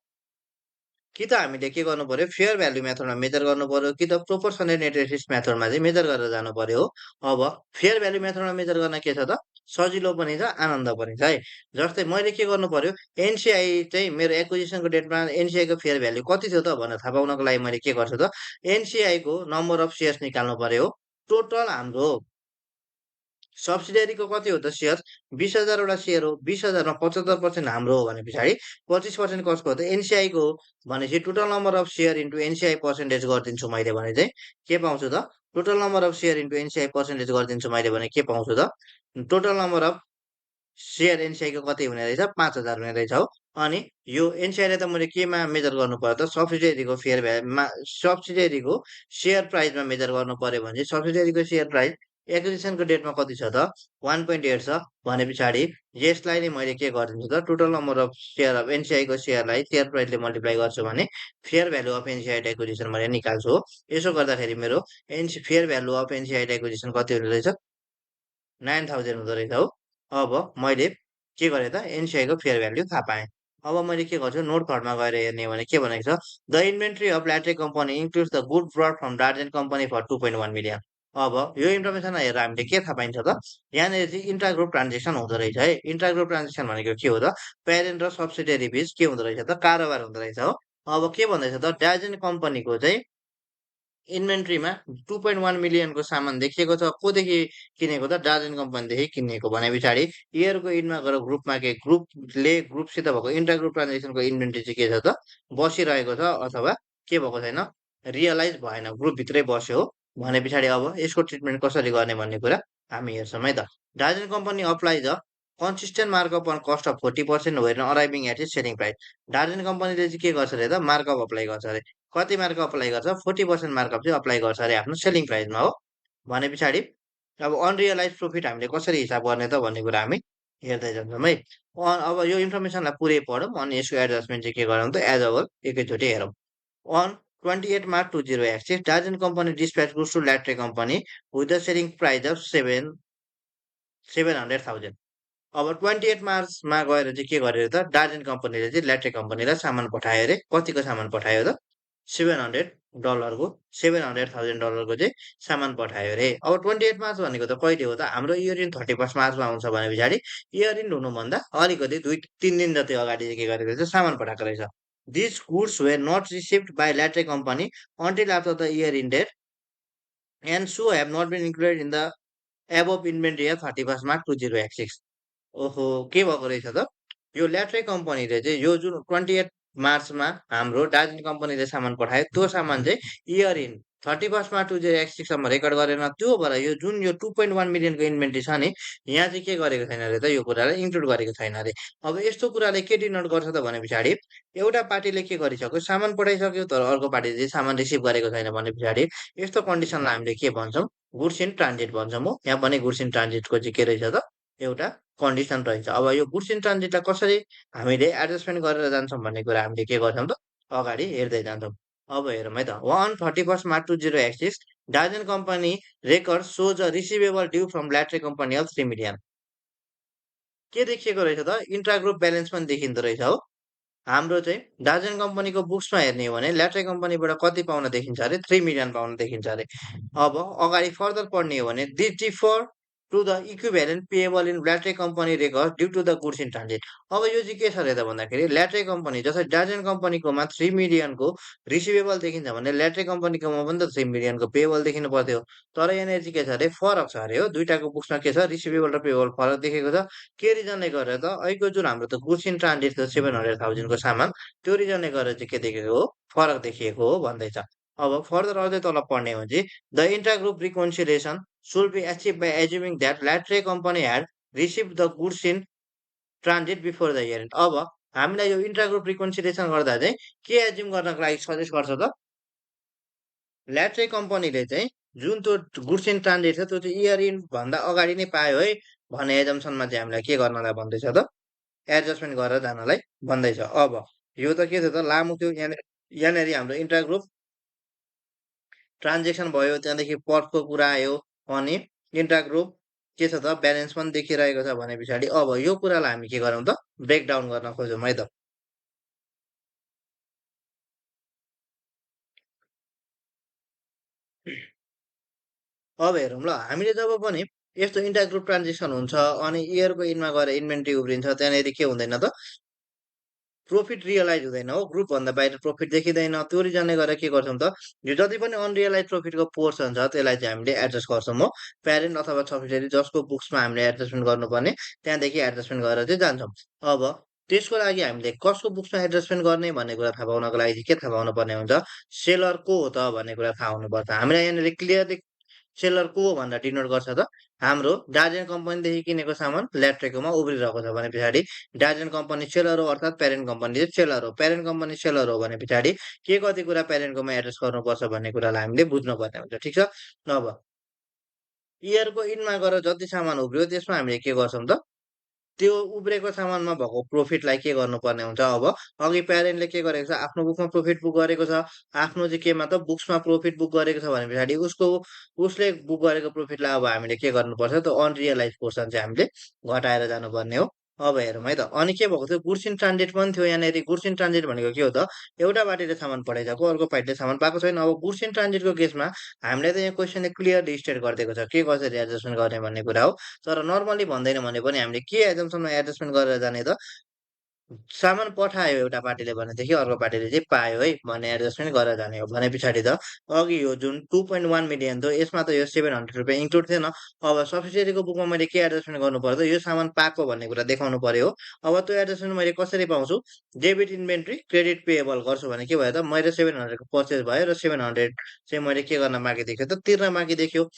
कि त हामीले के गर्नु पर्यो, फेयर भ्याल्यु मेथडमा मेजर गर्नु पर्यो, कि त प्रोपोर्सनेट एनालिसिस मेथडमा चाहिँ मेजर गरेर जानु पर्यो हो। अब फेयर भ्याल्यु मेथडमा मेजर गर्न के छ त, सजिलो पनि छ, आनन्द पनि छ है। जस्तै मैले के गर्नु पर्यो, एनसिआई चाहिँ मेरो एक्विजिसनको डेटमा एनसिआईको फेयर भ्याल्यु कति थियो त भनेर थाहा पाउनको लागि मैले के गर्छु त, एनसिआईको नम्बर अफ सेयर्स निकाल्नु पर्यो हो। टोटल हाम्रो सब्सिडियरीको कति हो त सेयर, 20,000 वटा सेयर हो। 20,000 मा 75% हाम्रो हो भने पछाडि 25% कसको हो त, एनसिआईको हो। भनेपछि total number of share into NCI percentage गरिदिन्छु मैले भने चाहिँ के पाउँछु त, total number of share into NCI percentage गरिदिन्छु मैले भने के पाउँछु त, टोटल नम्बर अफ सेयर एनसिआईको कति हुने रहेछ, 5,000 हुने रहेछ हो। अनि यो एनसिआईलाई त मैले केमा मेजर गर्नु पर्यो त, सब्सिडियरीको फेयर भ्यालुमा, सब्सिडियरीको सेयर प्राइसमा मेजर गर्नु पर्यो भने चाहिँ सब्सिडियरीको सेयर प्राइस एक्विजिसनको डेटमा कति छ त, 1.8 छ। भने पछाडि यसलाई नै मैले के गरिदिन्छु त, total number of share of एनसिआईको सेयरलाई सेयर प्राइसले मल्टिप्लाई गर्छु भने fair value of NCI acquisition मैले निकाल्छु हो। यसो गर्दाखेरि मेरो fair value of NCI acquisition कति हुने रहेछ, 9000 हुँदो रहेछ हो। अब मैले के गरेँ त, एनसिआईको फेयर भ्याल्यु थाहा पाएँ। अब मैले के गर्छु, नोट थर्डमा गएर हेर्ने हो भने के भनेको छ, the inventory of Latric company includes the good brought from Darjen company for 2.1 million. अब यो इन्फर्मेसन हेरेर हामीले के थाहा पाइन्छ त यहाँनिर चाहिँ इन्ट्रा ग्रुप ट्रान्जेक्सन हुँदो रहेछ है। इन्ट्रा ग्रुप ट्रान्जेक्सन भनेको के हो त प्यारेन्ट र सब्सिडियरी बिच के हुँदो रहेछ त कारोबार हुँदो रहेछ हो। अब के भन्दैछ त डार्जिलिङ कम्पनीको चाहिँ इन्भेन्ट्रीमा 2.1 मिलियनको सामान देखिएको छ। कोदेखि किनेको त दार्जिलिङ कम्पनीदेखि किनेको भने पछाडि इयरको इन्डमा गएर ग्रुपमा के ग्रुपले ग्रुपसित भएको इन्टर ग्रुप ट्रान्जेक्सनको इन्भेन्ट्री चाहिँ के छ त बसिरहेको छ अथवा के भएको छैन रियलाइज भएन ग्रुपभित्रै बस्यो हो। भने पछाडि अब यसको ट्रिटमेन्ट कसरी गर्ने भन्ने कुरा हामी हेर्छौँ है त। Darjeeling company apply the consistent markup on cost of 40% when arriving at is selling price. Darjeeling कम्पनीले चाहिँ के गर्छ अरे त मार्कअप अप्लाई गर्छ अरे। कति मार्कअप अप्लाई गर्छ 40% मार्कअप चाहिँ अप्लाई गर्छ अरे आफ्नो सेलिङ प्राइसमा हो। भने पछाडि अब अनरियलाइज प्रफिट हामीले कसरी हिसाब गर्ने त भन्ने कुरा हामी हेर्दै जान्छौँ है। अब यो इन्फर्मेसनलाई पुरै पढौँ अनि यसको एडजस्टमेन्ट चाहिँ के गरौँ त एज अ होल एकैचोटि हेरौँ। On 28 March 2026, Dargin Company dispatched goods to Latre Company with the selling price of 700,000। अब 28 मार्चमा गएर चाहिँ के गर्यो त दार्जिलिङ कम्पनीले चाहिँ ल्याट्रे कम्पनीलाई सामान पठायो अरे। कतिको सामान पठायो त $700को $700,000 चाहिँ सामान पठायो अरे। अब 28 मार्च भनेको त कहिले हो त हाम्रो इयर इन 31 मार्चमा आउँछ भने पछाडि इयर इन हुनुभन्दा अलिकति 2-3 दिन जति अगाडि चाहिँ के गरेको रहेछ सामान पठाएको रहेछ। This goods were not received by Latre company until after the year end date and so have not been included in the above inventory at 31 March 2026। ओहो के भएको रहेछ त यो ल्याट्रे कम्पनीले चाहिँ यो जुन 28 मार्चमा हाम्रो दार्जिलिङ कम्पनीले सामान पठायो त्यो सामान चाहिँ इयर इन 31 मार्च 2026सम्म रेकर्ड गरेन। त्यो भएर यो जुन यो 2.1 मिलियनको इन्भेन्ट्री छ नि यहाँ चाहिँ के गरेको छैन अरे त यो कुरालाई इन्क्लुड गरेको छैन अरे। अब यस्तो कुराले के डिनोट गर्छ त भने पछाडि एउटा पार्टीले के गरिसक्यो सामान पठाइसक्यो तर अर्को पार्टीले चाहिँ सामान रिसिभ गरेको छैन भने पछाडि यस्तो कन्डिसनलाई हामीले के भन्छौँ गुड्स इन ट्रान्जिट भन्छौँ हो। यहाँ पनि गुड्स इन ट्रान्जिटको चाहिँ के रहेछ त एउटा कन्डिसन रहेछ। अब यो गुड्स इन ट्रान्जिटलाई कसरी हामीले एडजस्टमेन्ट गरेर जान्छौँ भन्ने कुरा हामीले के गर्छौँ त अगाडि हेर्दै जान्छौँ। अब हेरौँ है त 31 March 2026 Darjeeling company record shows a receivable due from Latre company of 3 million. के देखिएको रहेछ त इन्ट्रा ग्रुप ब्यालेन्स पनि देखिँदो रहेछ हो। हाम्रो चाहिँ दार्जिलिङ कम्पनीको बुक्समा हेर्ने हो भने ल्याट्रे कम्पनीबाट कति पाउन देखिन्छ अरे 3 मिलियन पाउन देखिन्छ अरे। अब अगाडि फर्दर पढ्ने हो भने this differ to the equivalent payable in Latre company record due to the goods in transit. अब यो चाहिँ के छ अरे त भन्दाखेरि ल्याट्रे कम्पनी जसरी दार्जिलिङ कम्पनीकोमा 3 मिलियनको रिसिभेबल देखिन्छ भने ल्याट्रे कम्पनीकोमा पनि त 3 मिलियनको पेएबल देखिनु पर्थ्यो। तर यहाँनिर चाहिँ के छ अरे फरक छ अरे हो। दुइटाको बुक्समा के छ रिसिभेबल र पेएबल फरक देखेको छ। के रिजनले गरेर त अहिलेको जुन हाम्रो त गुड्स इन ट्रान्जिट छ 700,000को सामान त्यो रिजनले गरेर चाहिँ के देखेको हो फरक देखिएको हो भन्दैछ। अब फर्दर अझै तल पढ्ने हो भने चाहिँ the intra group reconciliation should be achieved by assuming that Latre company had received the goods in transit before the year end। अब हामीलाई यो इन्ट्रा ग्रुप रिकन्सिलिएसन गर्दा चाहिँ के एज्युम गर्नको लागि सजेस्ट गर्छ त ल्याट्रे कम्पनीले चाहिँ जुन त्यो गुड्स इन ट्रान्जिट छ त्यो चाहिँ इयर इन भन्दा अगाडि नै पायो है भन्ने एजम्सनमा चाहिँ हामीलाई के गर्नलाई भन्दैछ त एडजस्टमेन्ट गरेर जानलाई भन्दैछ। अब यो त के थियो त लामो थियो यहाँनिर हाम्रो इन्ट्रा ग्रुप ट्रान्जेक्सन भयो त्यहाँदेखि पर्टको कुरा आयो अनि इन्ट्रा ग्रुप के छ त ब्यालेन्स पनि देखिरहेको छ भने पछाडि अब यो कुरालाई हामी के गरौँ त ब्रेकडाउन गर्न खोजौँ है त। अब हेरौँ ल हामीले जब पनि यस्तो इन्ट्रा ग्रुप ट्रान्जेक्सन हुन्छ अनि इयरको इनमा गएर इन्भेन्ट्री उब्रिन्छ त्यहाँनिर के हुँदैन त प्रोफिट रियलाइज हुँदैन हो। ग्रुपभन्दा बाहिर प्रोफिट देखिँदैन। त्यो रिजनले गर्दा के गर्छौँ त यो जति पनि अनरियलाइज प्रोफिटको पोर्सन छ त्यसलाई चाहिँ हामीले एडजस्ट गर्छौँ हो। प्यारेन्ट अथवा सब्सिडियरी जसको बुक्समा हामीले एडजस्टमेन्ट गर्नुपर्ने त्यहाँदेखि एडजस्टमेन्ट गरेर चाहिँ जान्छौँ। अब त्यसको लागि हामीले कसको बुक्समा एडजस्टमेन्ट गर्ने भन्ने कुरा थाहा पाउनको लागि चाहिँ के थाहा पाउनु पर्ने हुन्छ सेलर को हो त भन्ने कुरा थाहा हुनुपर्छ। हामीलाई यहाँनिर क्लियरली सेलर को हो भनेर डिनोट गर्छ त हाम्रो दार्जिलिङ कम्पनीदेखि किनेको सामान ल्याट्रेकोमा उब्रिरहेको छ भने पछाडि दार्जिलिङ कम्पनी सेलर हो अर्थात् प्यारेन्ट कम्पनी चाहिँ सेलर हो। प्यारेन्ट कम्पनी सेलर हो भने पछाडि के कति कुरा प्यारेन्टकोमा एड्रेस गर्नुपर्छ भन्ने कुरालाई हामीले बुझ्नुपर्ने हुन्छ ठिक छ। अब इयरको इनमा गएर जति सामान उब्रियो त्यसमा हामीले के गर्छौँ त त्यो उब्रेको सामानमा भएको प्रोफिटलाई के गर्नुपर्ने हुन्छ। अब अघि प्यारेन्टले के गरेको छ आफ्नो बुकमा प्रोफिट बुक गरेको छ आफ्नो चाहिँ केमा त बुक्समा प्रोफिट बुक गरेको छ भने पछाडि उसले बुक गरेको प्रोफिटलाई अब हामीले के गर्नुपर्छ त अनरियलाइज पोर्सन चाहिँ हामीले घटाएर जानुपर्ने हो। अब हेरौँ है त। अनि के भएको थियो गुड्स इन ट्रान्जिट पनि थियो यहाँनेरि। गुड्स इन ट्रान्जिट भनेको के हो त, एउटा पार्टीले सामान पठाइसक्यो, अर्को पार्टीले सामान पाएको छैन। अब गुड्स इन ट्रान्जिटको केसमा हामीलाई त यहाँ क्वेसनले क्लियरली स्टेट गरिदिएको छ के कसरी एडजस्टमेन्ट गर्ने भन्ने कुरा हो। तर नर्मली भन्दैन भने पनि हामीले के एजम्सनमा एडजस्टमेन्ट गरेर जाने त, सामान पठायो एउटा पार्टीले भनेदेखि अर्को पार्टीले चाहिँ पायो है भन्ने एडजस्टमेन्ट गरेर जाने हो। भने पछाडि त अघि यो जुन 2.1 मिलियन थियो यसमा त यो 700 रुपियाँ इन्क्लुड थिएन। अब सब्सिडियरीको बुकमा मैले के एडजस्टमेन्ट गर्नु पर्यो त, यो सामान पाएको भन्ने कुरा देखाउनु पर्यो हो। अब त्यो एडजस्टमेन्ट मैले कसरी पाउँछु, डेबिट इन्भेन्ट्री क्रेडिट पेएबल गर्छु भने के भयो त, मैले 700 को पर्चेस भयो र 700 चाहिँ मैले के गर्न बाँकी देख्यो त, तिर्न बाँकी देख्यो।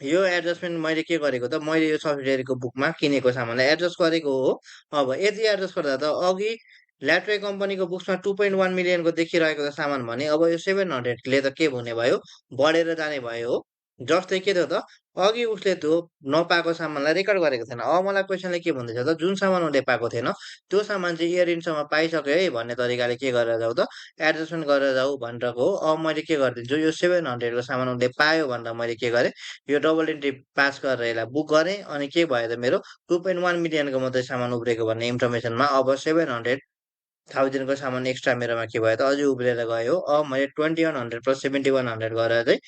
यो एडजस्टमेन्ट मैले के गरेको त, मैले यो सब्सिडियरीको बुकमा किनेको सामानलाई एडजस्ट गरेको हो। अब यदि एडजस्ट गर्दा त अघि ल्याट्रे कम्पनीको बुक्समा 2.1 मिलियनको देखिरहेको त सामान भने अब यो 700ले त के हुने भयो, बढेर जाने भयो हो। जस्तै के थियो त, अघि उसले त्यो नपाएको सामानलाई रेकर्ड गरेको थिएन। अब मलाई क्वेसनले के भन्दैछ त, जुन सामान उसले पाएको थिएन त्यो सामान चाहिँ इयर इन्डसम्म पाइसक्यो है भन्ने तरिकाले के गरेर जाऊ त, एडजस्टमेन्ट गरेर जाऊ भनेको हो। अब मैले के गरिदिन्छु, यो 700को सामान उसले पायो भनेर मैले के गरेँ, यो डबल इन्ट्री पास गरेर यसलाई बुक गरेँ। अनि के भयो त, मेरो 2.1 मिलियनको मात्रै सामान उब्रेको भन्ने इन्फर्मेसनमा अब 700,000को सामान एक्स्ट्रा मेरोमा के भयो त, अझै उब्रेर गयो हो। अब मैले 2100 प्लस 7100 गरेर चाहिँ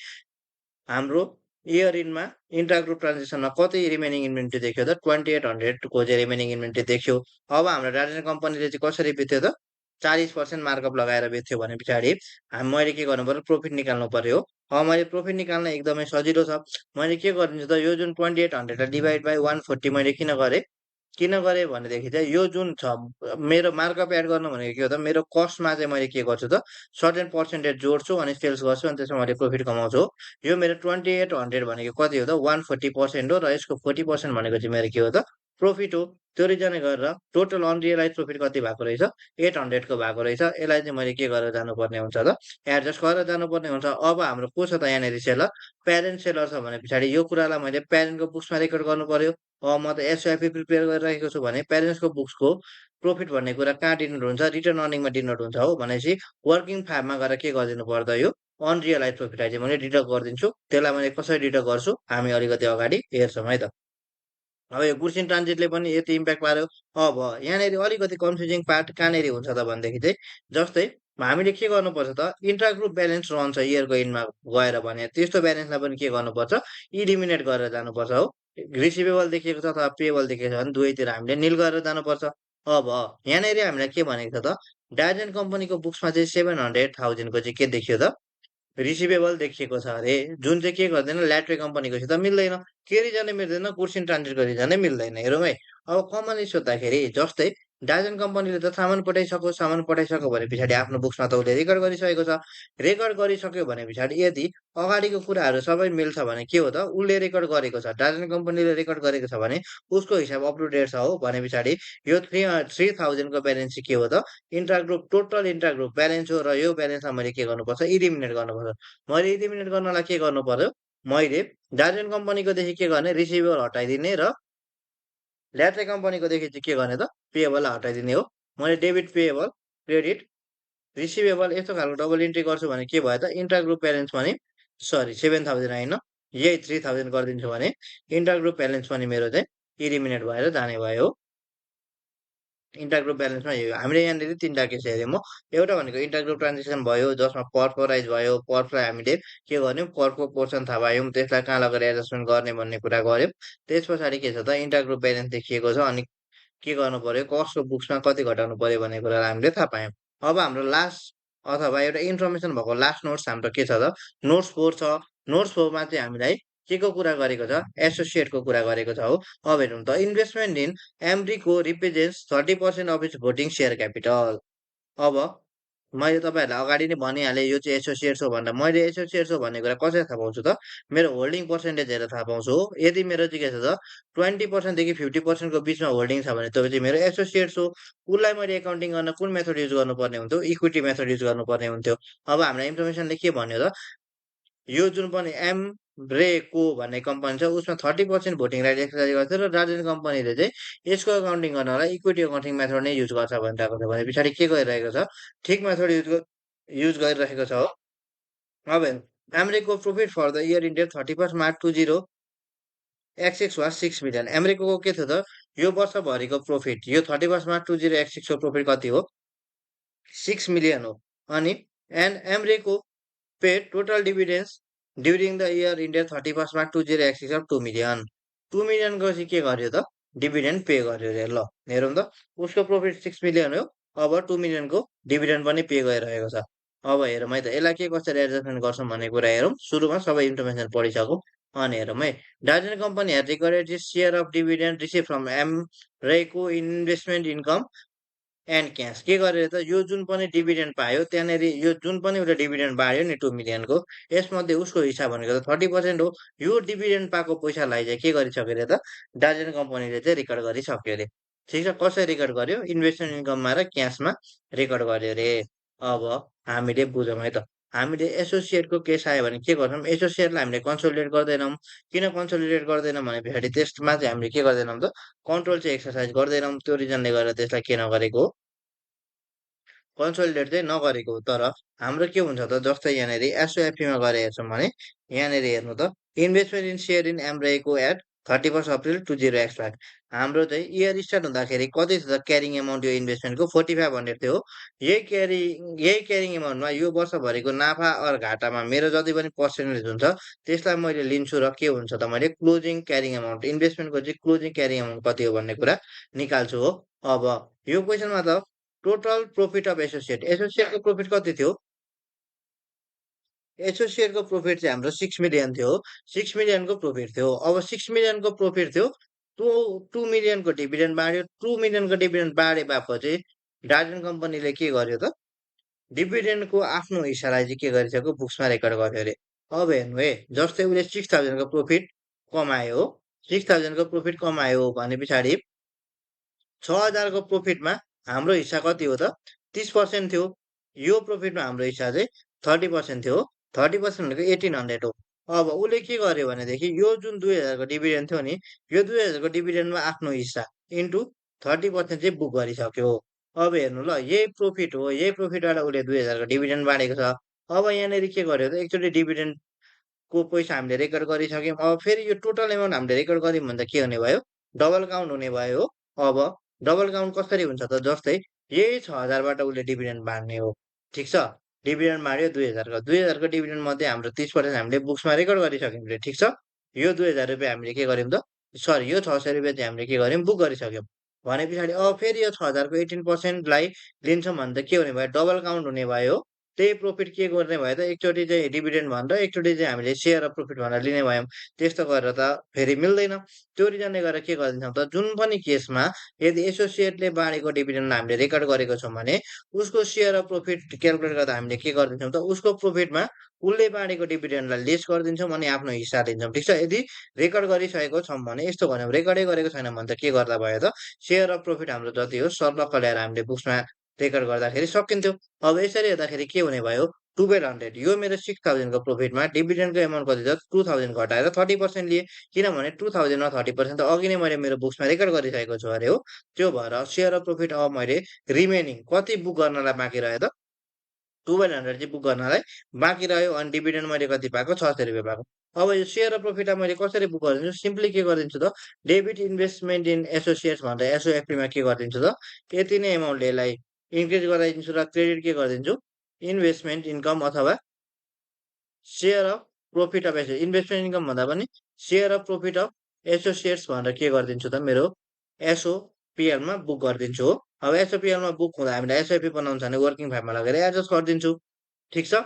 हाम्रो इयर इनमा इन्ट्रा ग्रुप ट्रान्जेक्सनमा कति रिमेनिङ इन्भेन्ट्री देख्यो त, 2800 को चाहिँ रिमेनिङ इन्भेन्ट्री देख्यो। अब हाम्रो डाटा कम्पनीले चाहिँ कसरी बेच्यो त, 40% मार्कअप लगाएर बेच्यो भने पछाडि मैले के गर्नु पर्यो, प्रफिट निकाल्नु पर्यो हो। अब मैले प्रफिट निकाल्न एकदमै सजिलो छ। मैले के गरिदिन्छु त, यो जुन 2800लाई डिभाइड बाई 140 मैले किन गरेँ भनेदेखि चाहिँ यो जुन छ मेरो मार्कअप एड गर्नु भनेको के हो त, मेरो कस्टमा चाहिँ मैले के गर्छु त, सर्टेन पर्सेन्टेज जोड्छु अनि सेल्स गर्छु अनि त्यसमा मैले प्रफिट कमाउँछु हो। यो मेरो 2800 भनेको कति हो त, 140% हो र यसको 40% भनेको चाहिँ मेरो के हो त, प्रफिट हो। त्यो रिजनले गरेर टोटल अनरियलाइज प्रफिट कति भएको रहेछ, 800 को भएको रहेछ। यसलाई चाहिँ मैले के गरेर जानुपर्ने हुन्छ त, एडजस्ट गरेर जानुपर्ने हुन्छ। अब हाम्रो को छ त यहाँनिर सेलर, प्यारेन्ट सेलर छ भने पछाडि यो कुरालाई मैले प्यारेन्टको बुक्समा रेकर्ड गर्नु पर्यो। अब म त एसओआइपी प्रिपेयर गरिरहेको छु भने प्यारेन्ट्सको बुक्सको प्रफिट भन्ने कुरा कहाँ डिनोट हुन्छ, रिटर्न अर्निङमा डिनोट हुन्छ हो। भनेपछि वर्किङ फार्ममा गएर के गरिदिनु पर्दा यो अनरियलाइज प्रफिटलाई चाहिँ मैले डिडक्ट गरिदिन्छु। त्यसलाई मैले कसरी डिडक्ट गर्छु हामी अलिकति अगाडि हेर्छौँ है त। अब यो गुड्स इन ट्रान्जिटले पनि यति इम्प्याक्ट पार्यो। अब यहाँनिर अलिकति कन्फ्युजिङ पार्ट कहाँनिर हुन्छ त भनेदेखि चाहिँ, जस्तै हामीले के गर्नुपर्छ त, इन्ट्रा ग्रुप ब्यालेन्स रहन्छ इयरको इन्डमा गएर भने त्यस्तो ब्यालेन्सलाई पनि के गर्नुपर्छ, इलिमिनेट गरेर जानुपर्छ हो। रिसिभेबल देखिएको छ अथवा पेएबल देखिएको छ भने दुवैतिर हामीले निल गरेर जानुपर्छ। अब यहाँनिर हामीलाई के भनेको छ त, डाइजेन्ट कम्पनीको बुक्समा चाहिँ 700,000 को चाहिँ के देखियो त, रिसिभेबल देखिएको छ अरे, जुन चाहिँ के गर्दैन ल्याट्रे कम्पनीकोसित मिल्दैन। के रिजनले मिल्दैन, गुड्स इन ट्रान्जिटको रिजनले मिल्दैन। हेरौँ है, अब कमनली सोद्धाखेरि जस्तै डाइजेन्ट कम्पनीले त सामान पठाइसक्यो भने पछाडि आफ्नो बुक्समा त उसले रेकर्ड गरिसकेको छ। रेकर्ड गरिसक्यो भने पछाडि यदि अगाडिको कुराहरू सबै मिल्छ भने के हो त, उसले रेकर्ड गरेको छ, डाइजेन्ट कम्पनीले रेकर्ड गरेको छ भने उसको हिसाब अप टु डेट छ हो। भने पछाडि यो 3000 को ब्यालेन्स चाहिँ के हो त, टोटल इन्ट्रा ग्रुप ब्यालेन्स हो र यो ब्यालेन्सलाई मैले के गर्नुपर्छ, इलिमिनेट गर्नुपर्छ। मैले इलिमिनेट गर्नलाई के गर्नु पर्यो, मैले डाइजेन्ट कम्पनीकोदेखि के गर्ने, रिसिभेबल हटाइदिने र ल्याट्रे कम्पनीकोदेखि चाहिँ के गर्ने त, पेएबललाई हटाइदिने हो। मैले डेबिट पेएबल क्रेडिट रिसिभेबल यस्तो खालको डबल इन्ट्री गर्छु भने के भयो त, इन्ट्रा ग्रुप ब्यालेन्स पनि सरी 7000 होइन, यही 3000 गरिदिन्छु भने इन्ट्रा ग्रुप ब्यालेन्स पनि मेरो चाहिँ इलिमिनेट भएर जाने भयो हो। इन्टर ग्रुप ब्यालेन्समा यो हामीले यहाँनिर 3टा केस हेऱ्यौँ हो। एउटा भनेको इन्टर ग्रुप ट्रान्जेक्सन भयो जसमा पर प्राइस भयो, परलाई हामीले के गर्यौँ, परको पोर्सन थाहा पायौँ, त्यसलाई कहाँ लगेर एडजस्टमेन्ट गर्ने भन्ने कुरा गर्यौँ। त्यस पछाडि के छ त, इन्टर ग्रुप ब्यालेन्स देखिएको छ अनि के गर्नु पर्यो, कस्टको बुक्समा कति घटाउनु पर्यो भन्ने कुरालाई हामीले थाहा पायौँ। अब हाम्रो लास्ट अथवा एउटा इन्फर्मेसन भएको लास्ट नोट्स हाम्रो के छ त, नोट्स 4 छ। नोट्स 4 मा चाहिँ हामीलाई के को कुरा गरेको छ, एसोसिएटको कुरा गरेको छ हो। अब हेरौँ त, इन्भेस्टमेन्ट इन एमरीको represents 30% of its voting share capital. अब मैले तपाईँहरूलाई अगाडि नै भनिहालेँ यो चाहिँ एसोसिएट्स हो भनेर। मैले एसोसिएट्स हो भन्ने कुरा कसरी थाहा पाउँछु त, मेरो होल्डिङ पर्सेन्टेज हेरेर थाहा पाउँछु हो। यदि मेरो चाहिँ के छ त, 20% देखि 50% को बिचमा होल्डिङ छ भने त्यो चाहिँ मेरो एसोसिएट्स हो। उसलाई मैले एकाउन्टिङ गर्न कुन मेथड युज गर्नुपर्ने हुन्थ्यो, इक्विटी मेथड युज गर्नुपर्ने हुन्थ्यो। अब हाम्रो इन्फर्मेसनले के भन्यो त, यो जुन पनि एमरेको भन्ने कम्पनी छ उसमा 30% भोटिङ राइट एक्सर्साइज गर्थ्यो र डार्जिलिङ कम्पनीले चाहिँ यसको एकाउन्टिङ गर्नलाई इक्विटी अकाउन्टिङ मेथड नै युज गर्छ भनिरहेको छ। भने पछाडि के गरिरहेको छ, ठिक मेथड युज गरिरहेको छ हो। अब एमरेको profit for the year ended 31 March 20 XX was 6 million. एमरेको के थियो त, यो वर्षभरिको प्रोफिट यो 31 मार्च 2026 को प्रोफिट कति हो? 6 मिलियन हो। अनि एमरेको paid total dividends during the year ended 31st March 2026 of 2 million. 2 million को चाहिँ के गर्यो त? डिभिडेन्ड पे गर्यो अरे ल हेरौँ त उसको प्रोफिट 6 मिलियन हो अब 2 मिलियन को डिभिडेन्ड पनि पे गरिरहेको छ। अब हेरौँ है त यसलाई के कसरी एडजस्टमेन्ट गर्छौँ भन्ने कुरा हेरौँ। सुरुमा सबै इन्फर्मेसन पढिसकौँ अनि हेरौँ है। डार्जिलिङ company had recorded its share of dividend received from MRECO investment income and cash के गरेर त यो जुन पनि डिभिडेन्ड पायो त्यहाँनिर यो जुन पनि उसले डिभिडेन्ड बाँड्यो नि 2 मिलियनको यसमध्ये उसको हिस्सा भनेको त 30% हो। यो डिभिडेन्ड पाएको पैसालाई चाहिँ के गरिसक्यो अरे त दार्जिलिङ कम्पनीले चाहिँ रेकर्ड गरिसक्यो अरे। ठिक छ कसरी रेकर्ड गर्यो इन्भेस्टमेन्ट इन्कममा र क्यासमा रेकर्ड गर्यो अरे। अब हामीले बुझौँ है त हामीले एसोसिएटको केस आयो भने के गर्छौँ एसोसिएटलाई हामीले कन्सोलिडेट गर्दैनौँ। किन कन्सोलिडेट गर्दैनौँ भने पछाडि त्यसमा चाहिँ हामीले के गर्दैनौँ त कन्ट्रोल चाहिँ एक्सर्साइज गर्दैनौँ त्यो रिजनले गर्दा त्यसलाई के नगरेको हो कन्सोलिडेट चाहिँ नगरेको हो। तर हाम्रो के हुन्छ त जस्तै यहाँनिर एसओएफपीमा गएर हेर्छौँ भने यहाँनिर हेर्नु त इन्भेस्टमेन्ट इन सेयर इन एमरेको एट 31 अप्रिल 20x5 हाम्रो चाहिँ इयर स्टार्ट हुँदाखेरि कति छ त क्यारिङ एमाउन्ट यो इन्भेस्टमेन्टको 4500 थियो। यही क्यारिङ एमाउन्टमा यो वर्षभरिको नाफा अर घाटामा मेरो जति पनि पर्सेन्टेज हुन्छ त्यसलाई मैले लिन्छु र के हुन्छ त मैले क्लोजिङ क्यारिङ एमाउन्ट इन्भेस्टमेन्टको चाहिँ क्लोजिङ क्यारिङ एमाउन्ट कति हो भन्ने कुरा निकाल्छु हो। अब यो क्वेसनमा त टोटल प्रोफिट अफ एसोसिएट एसोसिएटको प्रोफिट कति थियो एसोसिएटको प्रोफिट चाहिँ हाम्रो 6 मिलियन थियो 6 मिलियनको प्रोफिट थियो। अब 6 मिलियनको प्रोफिट थियो 2 मिलियनको डिभिडेन्ड बाँड्यो 2 मिलियनको डिभिडेन्ड बाँडे बापत दार्जिलिङ कम्पनीले के गर्यो त डिभिडेन्डको आफ्नो हिस्सालाई चाहिँ के गरिसक्यो बुक्समा रेकर्ड गर्यो अरे। अब हेर्नु है जस्तै उसले 6000को प्रोफिट कमायो हो 6000को प्रोफिट कमायो भने पछाडि 6000को प्रोफिटमा हाम्रो हिस्सा कति हो त 30% थियो। यो प्रोफिटमा हाम्रो हिस्सा चाहिँ 30% थियो 30% भनेको 1800 हो। अब उसले के गर्यो भनेदेखि यो जुन 2000को डिभिडेन्ड थियो नि यो 2000को डिभिडेन्डमा आफ्नो हिस्सा इन्टु 30% चाहिँ बुक गरिसक्यो। अब हेर्नु ल यही प्रोफिट हो यही प्रोफिटबाट उसले 2000को डिभिडेन्ड बाँडेको छ। अब यहाँनिर के गर्यो त एकचोटि डिभिडेन्डको पैसा हामीले रेकर्ड गरिसक्यौँ। अब फेरि यो टोटल एमाउन्ट हामीले रेकर्ड गर्यौँ भने त के हुने भयो डबल काउन्ट हुने भयो हो। अब डबल काउन्ट कसरी हुन्छ त जस्तै यही 6000बाट उसले डिभिडेन्ड बाँड्ने हो। ठिक छ डिभिडेन्ड बाँड्यो 2000को 2000को डिभिडेन्ड मध्ये हाम्रो 30% हामीले बुक्समा रेकर्ड गरिसक्यौँ रे ठिक छ। यो 2000 रुपियाँ हामीले के गर्यौँ त सरी यो 600 रुपियाँ चाहिँ हामीले के गर्यौँ बुक गरिसक्यौँ। भने पछाडि अब फेरि यो 6000को 18%लाई लिन्छौँ भने त के हुने भयो डबल काउन्ट हुने भयो हो। त्यही प्रोफिट के गर्ने भयो त एकचोटि चाहिँ डिभिडेन्ड भनेर एकचोटि चाहिँ हामीले सेयर अफ प्रोफिट भनेर लिने भयौँ। त्यस्तो गरेर त फेरि मिल्दैन। त्यो रिजनले गर्दा के गरिदिन्छौँ त जुन पनि केसमा यदि एसोसिएटले बाँडेको डिभिडेन्ड हामीले रेकर्ड गरेको छौँ भने उसको सेयर अफ प्रोफिट क्यालकुलेट गर्दा हामीले के गरिदिन्छौँ त उसको प्रोफिटमा उसले बाँडेको डिभिडेन्डलाई लेस गरिदिन्छौँ अनि आफ्नो हिस्सा लिन्छौँ। ठिक छ यदि रेकर्ड गरिसकेको छौँ भने यस्तो भन्यौँ रेकर्डै गरेको छैन भने त के गर्दा भयो त सेयर अफ प्रॉफिट हाम्रो जति हो सर्लक्क ल्याएर हामीले बुक्समा रेकर्ड गर्दाखेरि सकिन्थ्यो। अब यसरी हेर्दाखेरि के हुने भयो 1200 यो मेरो 6000को प्रोफिटमा डिभिडेन्डको एमाउन्ट कति छ 2000 घटाएर 30% लिए किनभने 2000मा 30% त अघि नै मैले मेरो बुक्समा रेकर्ड गरिसकेको छु अरे हो। त्यो भएर सेयर अफ प्रॉफिट अब मैले रिमेनिङ कति बुक गर्नलाई बाँकी रह्यो त 1200 चाहिँ बुक गर्नलाई बाँकी रह्यो अनि डिभिडेन्ड मैले कति पाएको 600 रुपियाँ पाएको। अब यो सेयर अफ प्रॉफिटलाई मैले कसरी बुक गरिदिन्छु सिम्पली के गरिदिन्छु त डेबिट इन्भेस्टमेन्ट इन एसोसिएट्स भनेर एसओएफपीमा के गरिदिन्छु त यति नै एमाउन्टले यसलाई इन्क्रिज गराइदिन्छु र क्रेडिट के गरिदिन्छु इन्भेस्टमेन्ट इन्कम अथवा share of profit of investment income भन्दा पनि share of profit of associates भनेर के गरिदिन्छु त मेरो एसओपिएलमा बुक गरिदिन्छु हो। अब एसओपिएलमा बुक हुँदा हामीले एसओपी बनाउनु छ भने वर्किङ फाइलमा लगेर एडजस्ट गरिदिन्छु। ठिक छ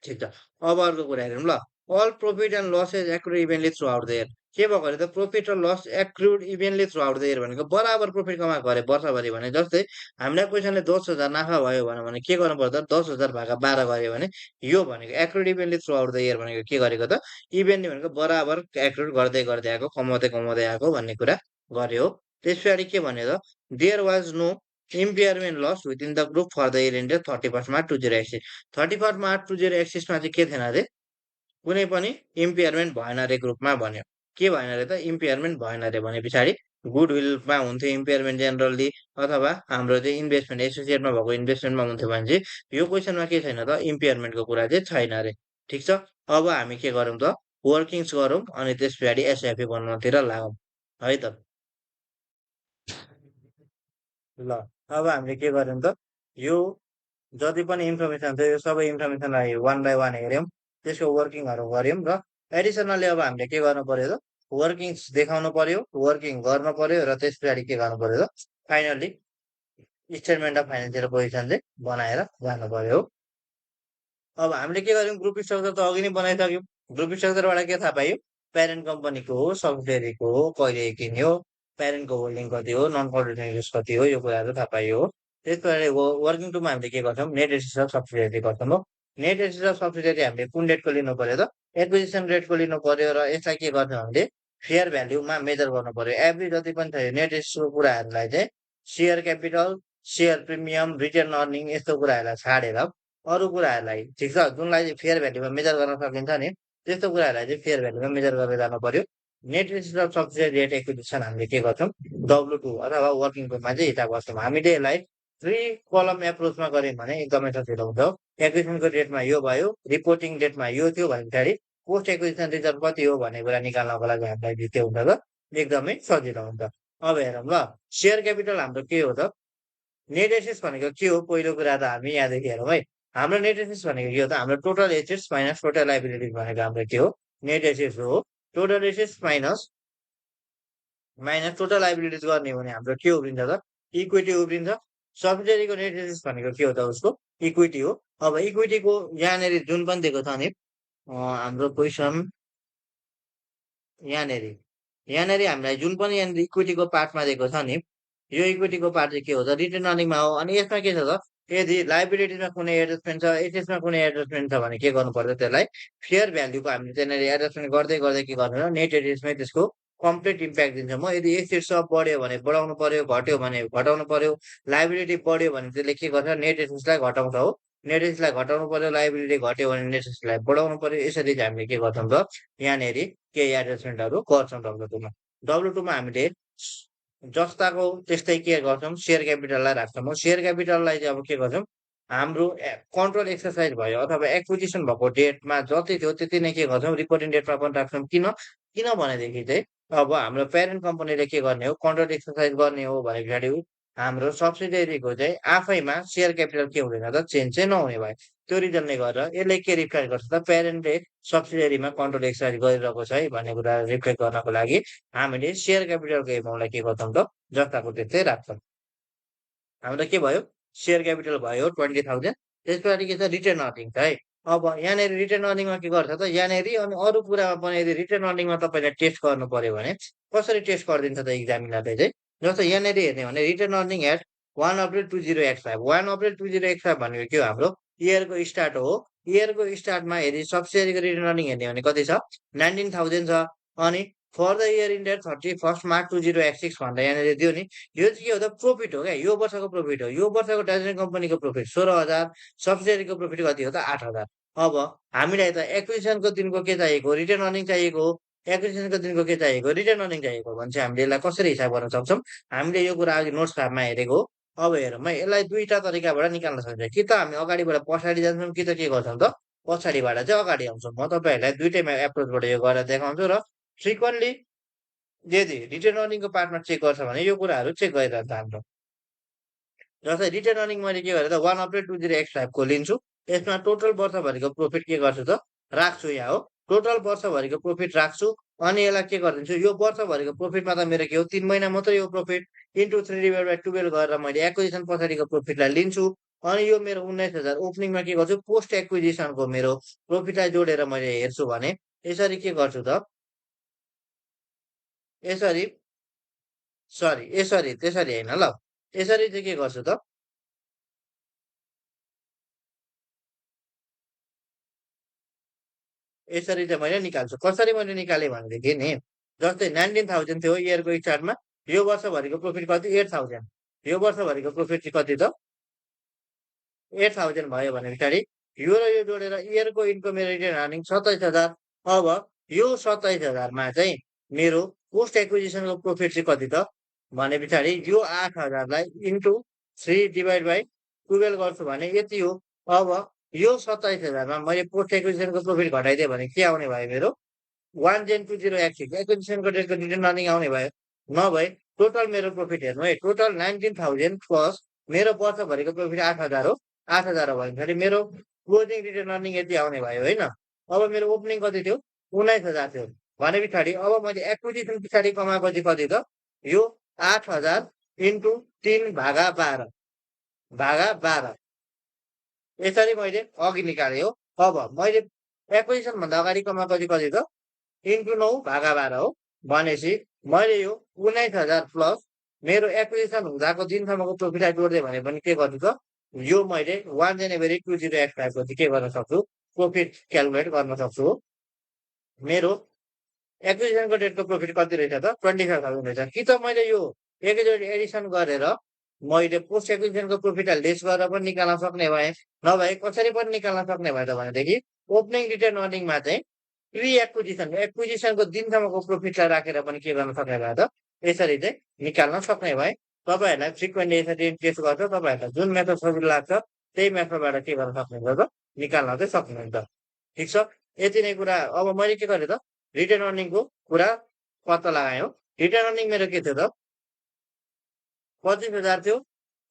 ठिक छ। अब अर्को कुरा हेरौँ ल all profit and losses accrued evenly throughout the year के भएको अरे त प्रॉफिट र loss accrued evenly throughout the year भनेको बराबर प्रॉफिट कमाएको अरे वर्षभरि भने जस्तै हामीलाई क्वेसनले 10,000 नाफा भयो भने के गर्नु पर्छ 10,000 भागा 12 गर्यो भने यो भनेको एक्रुड evenly throughout the year भनेको के गरेको त इभेन्टली भनेको बराबर एक्रुड गर्दै गर्दै आएको कमाउँदै कमाउँदै आएको भन्ने कुरा गर्यो हो। त्यस पछाडि के भन्यो त there was no impairment loss within the group for the year ended 31 March 2026 31 March 2026 मा चाहिँ के थिएन अरे कुनै पनि इम्पेयरमेन्ट भएन अरे ग्रुपमा भन्यो। के भएन अरे त इम्पेयरमेन्ट भएन अरे भने पछाडि गुडविलमा हुन्थ्यो इम्पेयरमेन्ट जेनरली अथवा हाम्रो चाहिँ इन्भेस्टमेन्ट एसोसिएटमा भएको इन्भेस्टमेन्टमा हुन्थ्यो भने चाहिँ यो क्वेसनमा के छैन त इम्पेयरमेन्टको कुरा चाहिँ छैन अरे। ठिक छ अब हामी के गरौँ त वर्किङ्स गरौँ अनि त्यस पछाडि एसआइपी बनाउनतिर लागौँ है त। ल अब हामीले के गर्यौँ त यो जति पनि इन्फर्मेसन छ यो सबै इन्फर्मेसनलाई वान बाई वान हेऱ्यौँ त्यसको वर्किङहरू गऱ्यौँ र एडिसनली अब हामीले के गर्नु पर्यो त वर्किङ्स देखाउनु पर्यो वर्किङ गर्नु पर्यो र त्यस पछाडि के गर्नु पर्यो त finally statement of financial position चाहिँ बनाएर जानु पर्यो हो अब हामीले के गर्यौँ ग्रुप स्ट्रक्चर त अघि नै बनाइसक्यौँ ग्रुप स्ट्रक्चरबाट के थाहा पायो प्यारेन्ट कम्पनीको हो सब्सिडियरीको हो कहिले किन्यो प्यारेन्टको होल्डिङ कति हो नन कन्ट्रोलिङ इन्ट्रेस्ट कति हो यो कुराहरू थाहा पाइयो हो त्यस पछाडि वर्किङ टूमा हामीले के गर्छौँ नेट एसिस अफ सब्सिडियरी गर्छौँ हो नेट एसिस अफ सब्सिडियरी हामीले कुन डेटको लिनु पर्यो त एक्विजिसन रेटको लिनु पर्यो र यसलाई के गर्छौँ हामीले फेयर भ्याल्युमा मेजर गर्नु पर्यो एभ्री जति पनि छ नेट एसिसको कुराहरूलाई चाहिँ share capital share premium return earning यस्तो कुराहरूलाई छाडेर अरू कुराहरूलाई ठिक छ जुनलाई चाहिँ फेयर भ्याल्युमा मेजर गर्न सकिन्छ नि त्यस्तो कुराहरूलाई चाहिँ फेयर भ्याल्युमा मेजर गरेर जानु पर्यो net interest of subsidy rate acquisition हामीले के गर्छौँ W2 अथवा वर्किङ टूमा चाहिँ हिसाब गर्छौँ हामीले यसलाई थ्री कलम एप्रोचमा गऱ्यौँ भने एकदमै सजिलो हुन्छ एक्विजिसनको डेटमा यो भयो रिपोर्टिङ डेटमा यो थियो भने पछाडि पोस्ट एक्विजिसन रिजर्भ कति हो भन्ने कुरा निकाल्नको लागि हामीलाई के हुन्छ त एकदमै सजिलो हुन्छ अब हेरौँ ल सेयर क्यापिटल हाम्रो के हो त नेट एसेट्स भनेको के हो पहिलो कुरा त हामी यहाँदेखि हेरौँ है हाम्रो नेट एसेट्स भनेको के हो त हाम्रो total assets minus total liabilities भनेको हाम्रो के हो नेट एसेट्स हो total assets minus minus total liabilities गर्ने हो भने हाम्रो के उब्रिन्छ त इक्विटी उब्रिन्छ सब्सिडियरीको नेट एसेट्स भनेको के हो त उसको इक्विटी हो अब इक्विटीको यहाँनिर जुन पनि दिएको छ नि हाम्रो क्वेसन यहाँनिर यहाँनिर हामीलाई जुन पनि यहाँनिर इक्विटीको पार्टमा दिएको छ नि यो इक्विटीको पार्ट चाहिँ के हो त रिटर्न अर्निङमा हो अनि यसमा के छ त यदि लाइबिलिटिजमा कुनै एडजस्टमेन्ट छ एसेट्समा कुनै एडजस्टमेन्ट छ भने के गर्नु पर्छ त्यसलाई फेयर भ्याल्युको हामीले त्यहाँनिर एडजस्टमेन्ट गर्दै गर्दै के गर्नु नेट एसेट्समै त्यसको कम्प्लिट इम्प्याक्ट दिन्छ म यदि एसेट्स सब बढ्यो भने बढाउनु पर्यो घट्यो भने घटाउनु पर्यो लाइबिलिटी बढ्यो भने त्यसले के गर्छ नेट एसेट्सलाई घटाउँछ हो नेट एसेट्सलाई घटाउनु पर्यो लाइबिलिटी घट्यो भने नेट एसेट्सलाई बढाउनु पर्यो यसरी चाहिँ हामीले के गर्छौँ त यहाँनिर केही एडजस्टमेन्टहरू गर्छौँ W2मा हामीले जस्ताको त्यस्तै के गर्छौँ सेयर क्यापिटललाई राख्छौँ सेयर क्यापिटललाई चाहिँ अब के गर्छौँ हाम्रो कन्ट्रोल एक्सर्साइज भयो अथवा एक्विजिसन भएको डेटमा जति थियो त्यति नै के गर्छौँ रिपोर्टिङ डेटमा पनि राख्छौँ किन भनेदेखि चाहिँ अब हाम्रो प्यारेन्ट कम्पनीले के गर्ने हो कन्ट्रोल एक्सर्साइज गर्ने हो भने पछाडि हाम्रो सब्सिडियरीको चाहिँ आफैमा सेयर क्यापिटल के हुँदैन त चेन्ज चाहिँ नहुने भयो त्यो रिजनले गर्दा यसले के रिफ्लेक्ट गर्छ त प्यारेन्टले सब्सिडियरीमा कन्ट्रोल एक्सर्साइज गरिरहेको छ है भन्ने कुरा रिफ्लेक्ट गर्नको लागि हामीले सेयर क्यापिटलको एमाउन्टलाई के गर्छौँ त जस्ताको त्यस्तै राख्छौँ हाम्रो के भयो सेयर क्यापिटल भयो 20,000 त्यस पछाडि के छ रिटर्न अर्निङ छ है अब यहाँनिर रिटर्न अर्निङमा के गर्छ त यहाँनिर अनि अरू कुरामा पनि यदि रिटर्न अर्निङमा तपाईँलाई टेस्ट गर्नु पर्यो भने कसरी टेस्ट गरिदिन्छ त इक्जामिनरले चाहिँ जस्तो यहाँनिर हेर्ने भने retained earning at 1 April 20x5 1 April 20x5 भनेको के हो हाम्रो इयरको स्टार्ट हो इयरको स्टार्टमा यदि सब्सिडीको रिटर्न अर्निङ हेर्ने भने कति छ 19,000 छ अनि for the year ended 31 March 20x6 भनेर यहाँनिर दियो नि यो चाहिँ के हो त प्रोफिट हो क्या यो वर्षको प्रोफिट हो यो वर्षको डाइजेन कम्पनीको प्रोफिट 16,000 सब्सिडीको प्रोफिट कति हो त 8,000 अब हामीलाई त एक्विजिसनको दिनको के चाहिएको रिटर्न अर्निङ चाहिएको एक्विजिसनको दिनको के चाहिएको रिटर्न अर्निङ चाहिएको भने चाहिँ हामीले यसलाई कसरी हिसाब गर्न सक्छौँ हामीले यो कुरा अघि नोट्स फार्ममा हेरेको हो अब हेरौँ है यसलाई दुईटा तरिकाबाट निकाल्न सकिन्छ कि त हामी अगाडिबाट पछाडि जान्छौँ कि त के गर्छौँ त पछाडिबाट चाहिँ अगाडि आउँछौँ म तपाईँहरूलाई दुइटैमा एप्रोचबाट यो गरेर देखाउँछु र फ्रिक्वेन्टली यदि रिटर्न अर्निङको पार्टमा चेक गर्छ भने यो कुराहरू चेक गरिरहन्छ हाम्रो जस्तै रिटर्न अर्निङ मैले के गरेँ त 1 अप्रिल 20x5 लिन्छु यसमा टोटल वर्षभरिको प्रोफिट के गर्छु त राख्छु यहाँ हो टोटल वर्षभरिको प्रोफिट राख्छु अनि यसलाई के गरिदिन्छु यो वर्षभरिको प्रोफिटमा त मेरो के हो 3 महिना मात्रै यो प्रोफिट इन्टु 3/12 गरेर मैले एक्विजिसन पछाडिको प्रोफिटलाई लिन्छु अनि यो मेरो 19,000 ओपनिङमा के गर्छु पोस्ट एक्विजिसनको मेरो प्रोफिटलाई जोडेर मैले हेर्छु भने यसरी के गर्छु त यसरी सरी यसरी त्यसरी होइन ल यसरी चाहिँ के गर्छु त यसरी चाहिँ मैले निकाल्छु कसरी मैले निकालेँ भनेदेखि नि जस्तै 19,000 थियो इयरको स्टार्टमा यो वर्षभरिको प्रोफिट कति 8,000 यो वर्षभरिको प्रोफिट चाहिँ कति त 8,000 भयो भने पछाडि यो र यो जोडेर इयरको इन्कम मेरो रिटर्न अर्निङ 27,000 अब यो 27,000मा चाहिँ मेरो पोस्ट एक्विजिसनको प्रोफिट चाहिँ कति त भने पछाडि यो 8,000लाई इन्टु 3/12 गर्छु भने यति हो अब यो 27,000मा मैले पोस्ट एक्विजिसनको प्रोफिट घटाइदिएँ भने के आउने भयो मेरो 1 Jan 20 एक्सिस एक्विजिसनको डेटको रिटर्न अर्निङ आउने भयो नभए टोटल मेरो प्रॉफिट हेर्नु है, टोटल 19,000 प्लस मेरो वर्षभरिको प्रॉफिट 8,000 हो। 8,000 हो भनेपछि मेरो क्लोजिङ रिटेन अर्निङ यति आउने भयो होइन। अब मेरो ओपनिङ कति थियो? 19,000 थियो। भने पछाडि अब मैले एक्विजिसन पछाडि कमाएको चाहिँ कति त? यो 8,000 इन्टु 3 भागा 12 भागा 12 यसरी मैले अघि निकालेँ हो। अब मैले एक्विजिसन भन्दा अगाडि कमाएको चाहिँ कति त? इन्टु 9 भागा 12 हो। भनेपछि मैले यो 19,000 प्लस मेरो एक्विजिसन हुँदाको दिनसम्मको प्रॉफिटलाई जोड्दै भने पनि के गर्छु त? यो मैले 1 जनवरी 2085 को चाहिँ के गर्न सक्छु? प्रॉफिट क्याल्कुलेट गर्न सक्छु हो। मेरो एक्विजिसनको डेटको प्रॉफिट कति रहेछ त? 25,000 रहेछ। कि त मैले यो एकैचोटि एडिसन गरेर मैले पोस्ट एक्विजिसनको प्रॉफिटलाई लेस गरेर पनि निकाल्न सक्ने भएँ। नभए कसरी पनि निकाल्न सक्ने भएँ त भनेदेखि ओपनिङ रिटेन अर्निङमा चाहिँ प्री एक्विजिसनको दिनसम्मको प्रॉफिटलाई राखेर पनि के गर्न सक्ने भए त? यसरी चाहिँ निकाल्न सक्ने भएँ। तपाईँहरूलाई फ्रिक्वेन्टली यसरी टेस्ट गर्छ, तपाईँहरूलाई जुन मेथड सजिलो लाग्छ त्यही मेथडबाट के गर्न सक्नुहुन्छ त? निकाल्न चाहिँ सक्नुहुन्छ। ठिक छ? यति नै कुरा। अब मैले के गरेँ त? रिटेन अर्निङको कुरा पत्ता लगाएँ हो। रिटेन अर्निङ मेरो के थियो त? 25,000 थियो।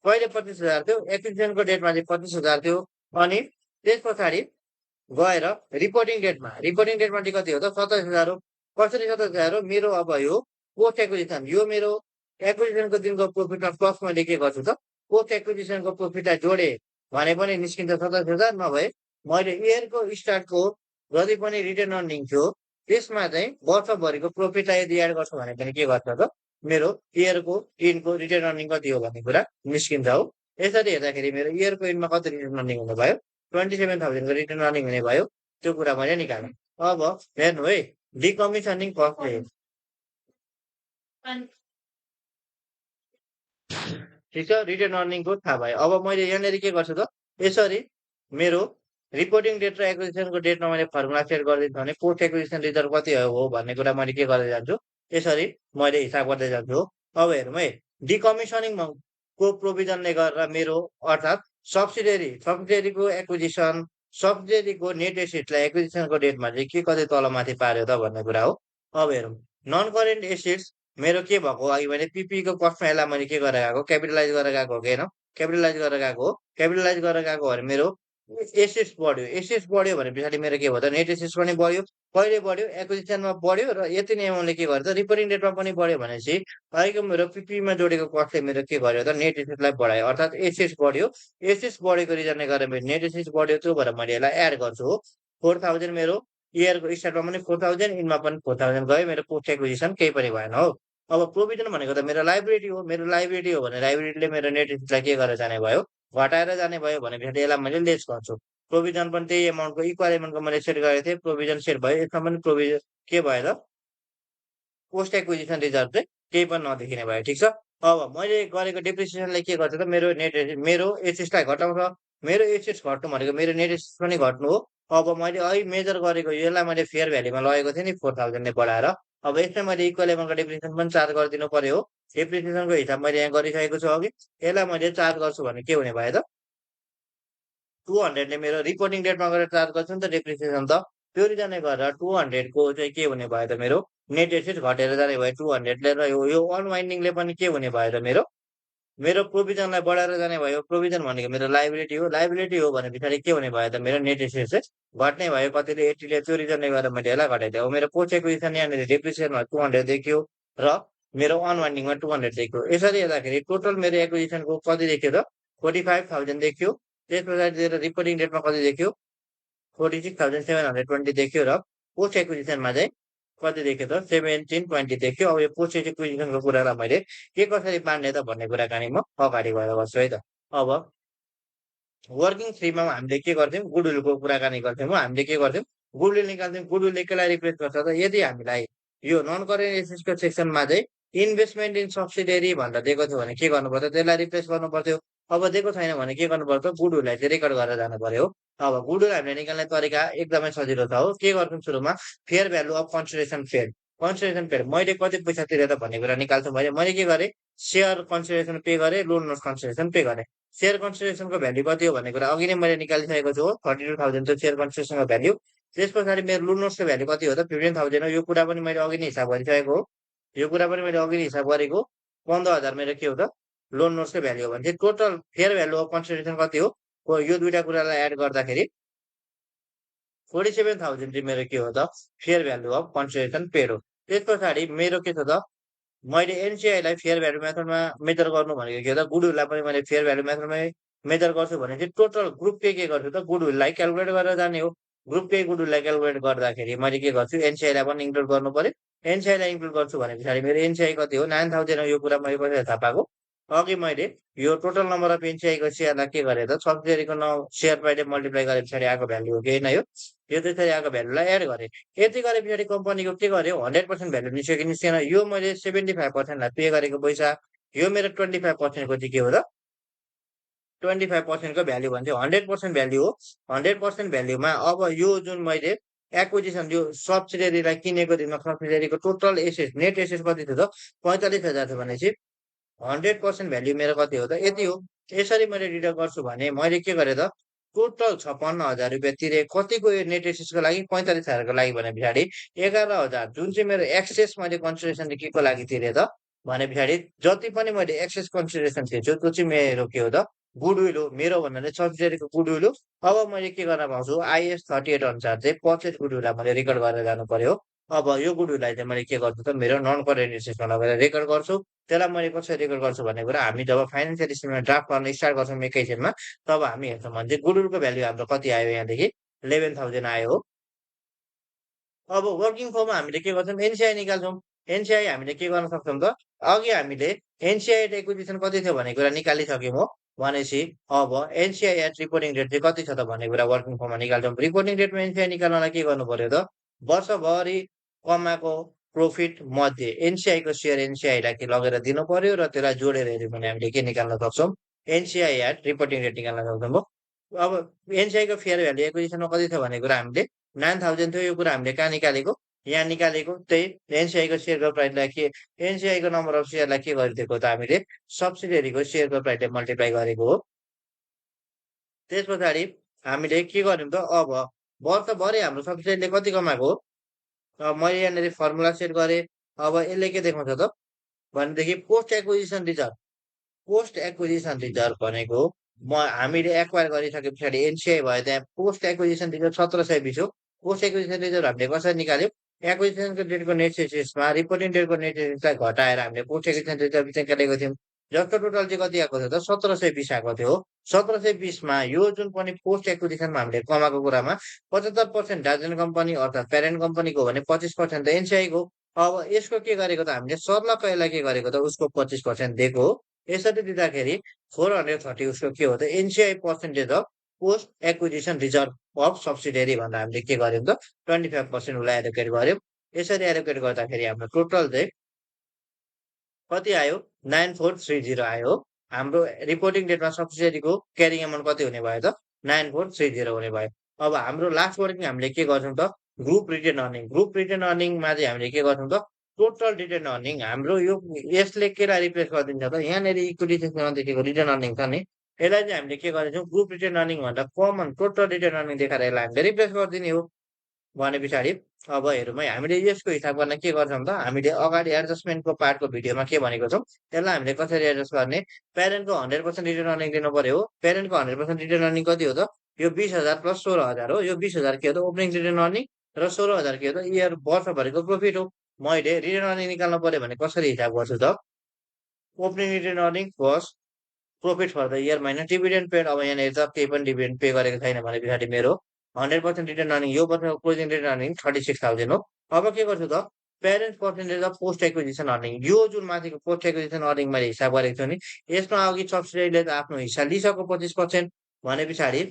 कहिले 25,000 थियो? एक्विजिसनको डेटमा चाहिँ 25,000 थियो। अनि त्यस पछाडि गएर रिपोर्टिङ डेटमा चाहिँ कति हो त? 27,000 हो। कसरी 27,000 हो? मेरो अब यो पोस्ट एक्विजिसन, यो मेरो एक्विजिसनको दिनको प्रॉफिटमा प्लस मैले के गर्छु त? पोस्ट एक्विजिसनको प्रॉफिटलाई जोडेँ भने पनि निस्किन्छ 27,000। नभए मैले इयरको स्टार्टको जति पनि रिटेन अर्निङ थियो त्यसमा चाहिँ वर्षभरिको प्रॉफिटलाई यदि एड गर्छु भने पनि के गर्छ त? मेरो इयरको इनको रिटेन अर्निङ कति हो भन्ने कुरा निस्किन्छ हो। यसरी हेर्दाखेरि मेरो इयरको इनमा कति रिटेन अर्निङ हुने भयो? 27,000 को रिटेन अर्निङ हुने भयो। त्यो कुरा मैले निकालेँ। अब हेर्नु है, डिकमिसनिङ कस्ट ठिक छ, रिटेन अर्निङको थाहा भयो। अब मैले यहाँनिर के गर्छु त? यसरी मेरो रिपोर्टिङ डेट र एक्विजिसनको डेटमा मैले फर्मुला सेट गरिदिन्छु भने पोस्ट एक्विजिसन रिजर्भ कति हो भन्ने कुरा मैले के गर्दै जान्छु? यसरी मैले हिसाब गर्दै जान्छु हो। अब हेरौँ है, डिकमिसनिङ को प्रोभिजनले गरेर मेरो अर्थात् सब्सिडियरीको एक्विजिसन, सब्सिडियरीको नेट एसेटलाई एक्विजिसनको डेटमा चाहिँ के कति तलमाथि पार्यो त भन्ने कुरा हो। अब हेरौँ, नन करेन्ट एसेट्स मेरो के भएको? अघि मैले पिपीको कस्टमा यसलाई मैले के गरेर गएको? क्यापिटलाइज गरेर गएको हो कि होइन? क्यापिटलाइज गरेर गएको हो। क्यापिटलाइज गरेर गएको भने मेरो एसेट्स बढ्यो। एसेट्स बढ्यो भने पछाडि मेरो के भयो त? नेट एसेट्स पनि बढ्यो। कहिले बढ्यो? एक्विजिसनमा बढ्यो र यति नै एमाउन्टले के गर्यो त? रिपोर्टिङ डेटमा पनि बढ्यो भनेपछि अहिलेको मेरो पिपीमा जोडेको कस्टले मेरो के गर्यो त? नेट एसेट्सलाई बढायो। अर्थात् एसेट्स बढ्यो। एसेट्स बढेको रिजनले गर्दा मेरो नेट एसेट्स बढ्यो, त्यो भएर मैले यसलाई एड गर्छु हो। 4,000 मेरो इयरको स्टार्टमा पनि 4,000, इनमा पनि 4,000 गयो। मेरो पोस्ट एक्विजिसन केही पनि भएन हो। अब प्रोभिजन भनेको त मेरो लाइबिलिटी हो। मेरो लाइबिलिटी हो भने लाइबिलिटीले मेरो नेट एसेट्सलाई के गरेर जाने भयो? घटाएर जाने भयो भने पछाडि यसलाई मैले लेस गर्छु। प्रोभिजन पनि त्यही एमाउन्टको इक्वल एमाउन्टको मैले सेट गरेको थिएँ। प्रोभिजन सेट भयो। यसमा पनि प्रोभिजन के भयो त? पोस्ट एक्विजिसन रिजर्भ चाहिँ केही पनि नदेखिने भयो। ठिक छ? अब मैले गरेको डेप्रिसिएसनले के गर्छ त? मेरो मेरो एसेट्सलाई घटाउँछ। मेरो एसेट्स घट्नु भनेको मेरो नेट एसेट्स पनि घट्नु हो। अब मैले अहिले मेजर गरेको यसलाई मैले फेयर भ्याल्युमा लगेको थिएँ नि 4,000 ले बढाएर। अब यसमा मैले इक्वल एमाउन्टको डेप्रिसिएसन पनि चार्ज गरिदिनु पर्यो हो। डेप्रिसिएसनको हिसाब मैले यहाँ गरिसकेको छु अघि। यसलाई मैले चार्ज गर्छु भने के हुने भयो त? 200 ले मेरो रिपोर्टिङ डेटमा गरेर चार्ज गर्छु नि त डेप्रिसिएसन त। त्यो रिजनले गर्दा 200 को चाहिँ के हुने भयो त? मेरो नेट एसेट्स घटेर जाने भयो 200 ले। र यो अनवाइन्डिङले पनि के हुने भयो त? मेरो प्रोभिजनलाई बढाएर जाने भयो। प्रोभिजन भनेको मेरो लाइबिलिटी हो। लाइबिलिटी हो भने पछाडि के हुने भयो त? मेरो नेट एसेट्स चाहिँ घट्ने भयो। कतिले 80 ले। त्यो रिजनले गर्दा मैले यसलाई घटाइदिएँ। अब मेरो पोस्ट एक्विजिसन यहाँनिर डेप्रिसिएसनमा 200 देखियो र मेरो अनवाइन्डिङमा 200 देखियो। यसरी हेर्दाखेरि टोटल मेरो एक्विजिसनको कति देखियो त? 45,000 देखियो। त्यस पछाडि मेरो रिपोर्टिङ डेटमा कति देखियो? 46,720 देखियो र पोस्ट एक्विजिसनमा चाहिँ कति देखियो त? 1720 देखियो। अब यो पोस्ट एक्विजिसनको कुरालाई मैले के कसरी बाँड्ने त भन्ने कुराकानी म अगाडि गएर गर्छु है त। अब वर्किङ थ्रीमा हामीले के गर्थ्यौँ? गुडविलको कुराकानी गर्थ्यौँ। हामीले के गर्थ्यौँ? गुडविल निकाल्थ्यौँ। गुडविलले केलाई रिप्लेस गर्छ त? यदि हामीलाई यो नन करेन्ट एसेट्सको सेक्सनमा चाहिँ इन्भेस्टमेन्ट इन सब्सिडियरी भनेर दिएको थियो भने के गर्नु पर्थ्यो? त्यसलाई रिप्लेस गर्नु पर्थ्यो। अब दिएको छैन भने के गर्नु पर्छ? गुडविललाई चाहिँ रेकर्ड गरेर जानु पर्यो। अब गुडविल हामीले निकाल्ने तरिका एकदमै सजिलो छ हो। के गर्छौँ सुरुमा? Fair value of consideration paid. Consideration paid मैले कति पैसा तिरेँ त भन्ने कुरा निकाल्छु। मैले के गरेँ? सेयर कन्सिडरेसन पे गरेँ, लोन नोट कन्सिडरेसन पे गरेँ। सेयर कन्सिडरेसनको भ्याल्यु कति हो भन्ने कुरा अघि नै मैले निकालिसकेको छु हो। 32,000 थियो सेयर कन्सिडरेसनको भ्याल्यु। त्यस पछाडि मेरो लोन नोट्सको भ्याल्यु कति हो त? 15,000 हो। यो कुरा पनि मैले अघि नै हिसाब गरिसकेको हो। यो कुरा पनि मैले अघि नै हिसाब गरेको। 15,000 मेरो के हो त लोन नोट्सकै भ्याल्यु हो भने चाहिँ total fair value of consideration कति हो? यो 2 टा कुरालाई एड गर्दाखेरि 47,000 चाहिँ मेरो के हो त fair value of consideration paid हो। त्यस पछाडि मेरो के छ त मैले एनसिआईलाई फेयर भ्याल्यु मेथडमा मेजर गर्नु भनेको के हो त गुडविललाई पनि मैले फेयर भ्याल्यु मेथडमै मेजर गर्छु भने चाहिँ टोटल ग्रुप पे के गर्छु त गुडविललाई क्याल्कुलेट गरेर जाने हो। ग्रुप पे गुडविललाई क्याल्कुलेट गर्दाखेरि मैले के गर्छु एनसिआईलाई पनि इन्क्लुड गर्नु पर्यो। एनसिआईलाई इन्क्लुड गर्छु भने पछाडि मेरो एनसिआई कति हो 9,000 हो। यो कुरा मैले कसरी थाहा पाएको? अघि मैले यो टोटल नम्बर अफ एनसिआईको सेयरलाई के गरेँ त सब्सिडियरीको सेयर प्राइसले मल्टिप्लाई गरे पछाडि आएको भ्याल्यु हो कि होइन यो? यो त्यसरी आएको भ्याल्युलाई एड गरेँ। यति गरे पछाडि कम्पनीको के गर्यो 100% भ्याल्यु निस्क्यो कि निस्केन? यो मैले 75% लाई पे गरेको पैसा, यो मेरो 25% को चाहिँ के हो त 25% को भ्याल्यु भने चाहिँ 100% भ्याल्यु हो। 100% भ्याल्युमा अब यो जुन मैले एक्विजिसन यो सब्सिडियरीलाई किनेको दिनमा सब्सिडियरीको टोटल एसेट नेट एसेट कति थियो त 45,000 थियो भनेपछि 100% भ्याल्यु मेरो कति हो त यति हो। यसरी मैले डिडक्ट गर्छु भने मैले के गरेँ त टोटल 56,000 रुपियाँ तिरेँ। कतिको यो नेट एसेसको लागि 45,000 को लागि भने पछाडि 11,000 जुन चाहिँ मेरो एक्सेस मैले कन्सिडरेसन चाहिँ केको लागि तिरेँ त भने पछाडि जति पनि मैले एक्सेस कन्सिडरेसन तिर्छु त्यो चाहिँ मेरो के हो त गुडविल हो। मेरो भन्नाले सब्सिडियरीको गुडविल हो। अब मैले के गर्न पाउँछु आइएस 38 अनुसार चाहिँ पर्चेज गुडविललाई मैले रेकर्ड गरेर जानु पर्यो। अब यो गुडविललाई चाहिँ मैले के गर्छु त मेरो नन करेन्ट एसेसमा लगेर रेकर्ड गर्छु। त्यसलाई मैले कसरी रेकर्ड गर्छु भन्ने कुरा हामी जब फाइनान्सियल स्टेटमेन्ट ड्राफ्ट गर्न स्टार्ट गर्छौँ एकैछिनमा तब हामी हेर्छौँ भने चाहिँ गुडविलको भ्याल्यु हाम्रो कति आयो यहाँदेखि 11,000 आयो हो। अब वर्किङ फर्ममा हामीले के गर्छौँ एनसिआई निकाल्छौँ। एनसिआई हामीले के गर्न सक्छौँ त अघि हामीले एनसिआई एक्विजिसन कति थियो भन्ने कुरा निकालिसक्यौँ हो। भनेपछि अब एनसिआई एट रिपोर्टिङ डेट चाहिँ कति छ त भन्ने कुरा वर्किङ फर्ममा निकाल्छौँ। रिपोर्टिङ डेटमा एनसिआई निकाल्नलाई के गर्नु पर्यो त वर्षभरि कमाएको प्रोफिट मध्ये एनसिआईको सेयर एनसिआईलाई के लगेर दिनु पर्यो र त्यसलाई जोडेर हेऱ्यौँ भने हामीले के निकाल्न सक्छौँ एनसिआई एट रिपोर्टिङ डेट निकाल्न सक्छौँ हो। अब एनसिआईको फेयर भ्याल्यु एक्विजिसनमा कति थियो भन्ने कुरा हामीले 9,000 थियो। यो कुरा हामीले कहाँ निकालेको यहाँ निकालेको त्यही एनसिआईको सेयरको प्राइसलाई के एनसिआईको नम्बर अफ सेयरलाई के गरिदिएको त हामीले सब्सिडियरीको सेयरको प्राइसले मल्टिप्लाई गरेको हो। त्यस पछाडि हामीले के गर्यौँ त अब वर्षभरि हाम्रो सब्सिडियरीले कति कमाएको हो मैले यहाँनिर फर्मुला सेट गरेँ। अब यसले के देखाउँछ त भनेदेखि पोस्ट एक्विजिसन रिजर्भ भनेको हामीले एक्वायर गरिसके पछाडि एनसिआई भयो त्यहाँ पोस्ट एक्विजिसन रिजर्भ 1720 हो। पोस्ट एक्विजिसन रिजर्भ हामीले कसरी निकाल्यौँ एक्विजिसनको डेटको नेट एसेसमा रिपोर्टिङ डेटको नेट एसेसलाई घटाएर हामीले पोस्ट एक्विजिसन रिजर्भ निकालेको थियौँ। जसको टोटल चाहिँ कति आएको थियो त 1720 आएको थियो। 1720 मा यो जुन पनि पोस्ट एक्विजिसनमा हामीले कमाएको कुरामा 75% डार्जिलिङ कम्पनी अर्थात् प्यारेन्ट कम्पनीको हो भने 25% त एनसिआईको। अब यसको के गरेको त हामीले सर्लक्क यसलाई के गरेको त उसको 25% दिएको हो। यसरी दिँदाखेरि 430 उसको के हो त NCI percentage of post acquisition reserve of subsidiary भन्दा हामीले के गर्यौँ त 25% उसलाई एलोकेट गर्यौँ। यसरी एलोकेट गर्दाखेरि हाम्रो टोटल चाहिँ कति आयो 9430 आयो हो। हाम्रो रिपोर्टिङ डेटमा सब्सिडियरीको क्यारिङ एमाउन्ट कति हुने भयो त 9430 हुने भयो। अब हाम्रो लास्ट वर्किङ हामीले के गर्छौँ त ग्रुप रिटेन अर्निङ अर्निङमा चाहिँ हामीले के गर्छौँ त टोटल रिटेन अर्निङ हाम्रो यो यसले केलाई रिप्लेस गरिदिन्छ त यहाँनिर इक्विटी सेक्सनमा देखेको रिटेन अर्निङ छ नि यसलाई चाहिँ हामीले के गर्दैछौँ ग्रुप रिटेन अर्निङ भन्दा कमन टोटल रिटेन अर्निङ देखाएर यसलाई हामीले रिप्लेस गरिदिने हो। भने पछाडि अब हेरौँ है हामीले यसको हिसाब गर्न के गर्छौँ त हामीले अगाडि एडजस्टमेन्टको पार्टको भिडियोमा के भनेको छौँ त्यसलाई हामीले कसरी एडजस्ट गर्ने प्यारेन्टको 100% रिटर्न अर्निङ दिनु पर्यो हो। प्यारेन्टको 100% रिटर्न अर्निङ कति हो त यो 20,000 प्लस 16,000 हो। यो 20,000 के हो त ओपनिङ रिटर्न अर्निङ र 16,000 के हो त इयर वर्षभरिको प्रोफिट हो। मैले रिटर्न अर्निङ निकाल्नु पर्यो भने कसरी हिसाब गर्छु त opening retained earning plus profit for the year minus dividend paid. अब यहाँनिर त केही पनि डिभिडेन्ड पे गरेको छैन भने पछाडि मेरो 100% रिटर्न अर्निङ यो वर्षको क्लोजिङ रिटर्न अर्निङ 36,000 हो। अब के गर्छु त parent percentage of post acquisition earning यो जुन माथिको पोस्ट एक्विजिसन अर्निङ मैले हिसाब गरेको छु नि यसमा अघि सब्सिडियरीले त आफ्नो हिस्सा लिइसक्यो 25% भने पछाडि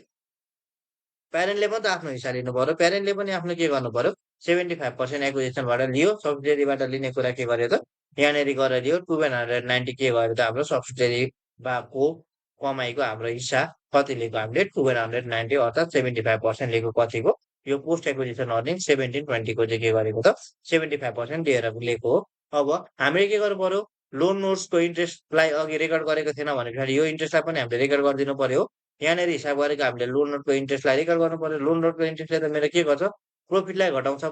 प्यारेन्टले पनि त आफ्नो हिस्सा लिनु पर्यो। प्यारेन्टले पनि आफ्नो के गर्नु पर्यो 75% एक्विजिसनबाट लियो सब्सिडियरीबाट लिने कुरा के गर्यो त यहाँनिर गरेर लियो 290 के गर्यो त हाम्रो सब्सिडियरी को कमाइको हाम्रो हिस्सा कति लिएको हामीले 290 अर्थात् 75% लिएको कतिको यो पोस्ट एक्विजिसन अर्निङ 1720 को चाहिँ के गरेको त 75% लिएर लिएको हो। अब हामीले के गर्नु पर्यो लोन नोट्सको इन्ट्रेस्टलाई अघि रेकर्ड गरेको थिएन भने पछाडि यो इन्ट्रेस्टलाई पनि हामीले रेकर्ड गरिदिनु पर्यो। यहाँनिर हिसाब गरेको हामीले लोन नोटको इन्ट्रेस्टलाई रेकर्ड गर्नु पर्यो। लोन नोटको इन्ट्रेस्टले त मेरो के गर्छ प्रॉफिटलाई घटाउँछ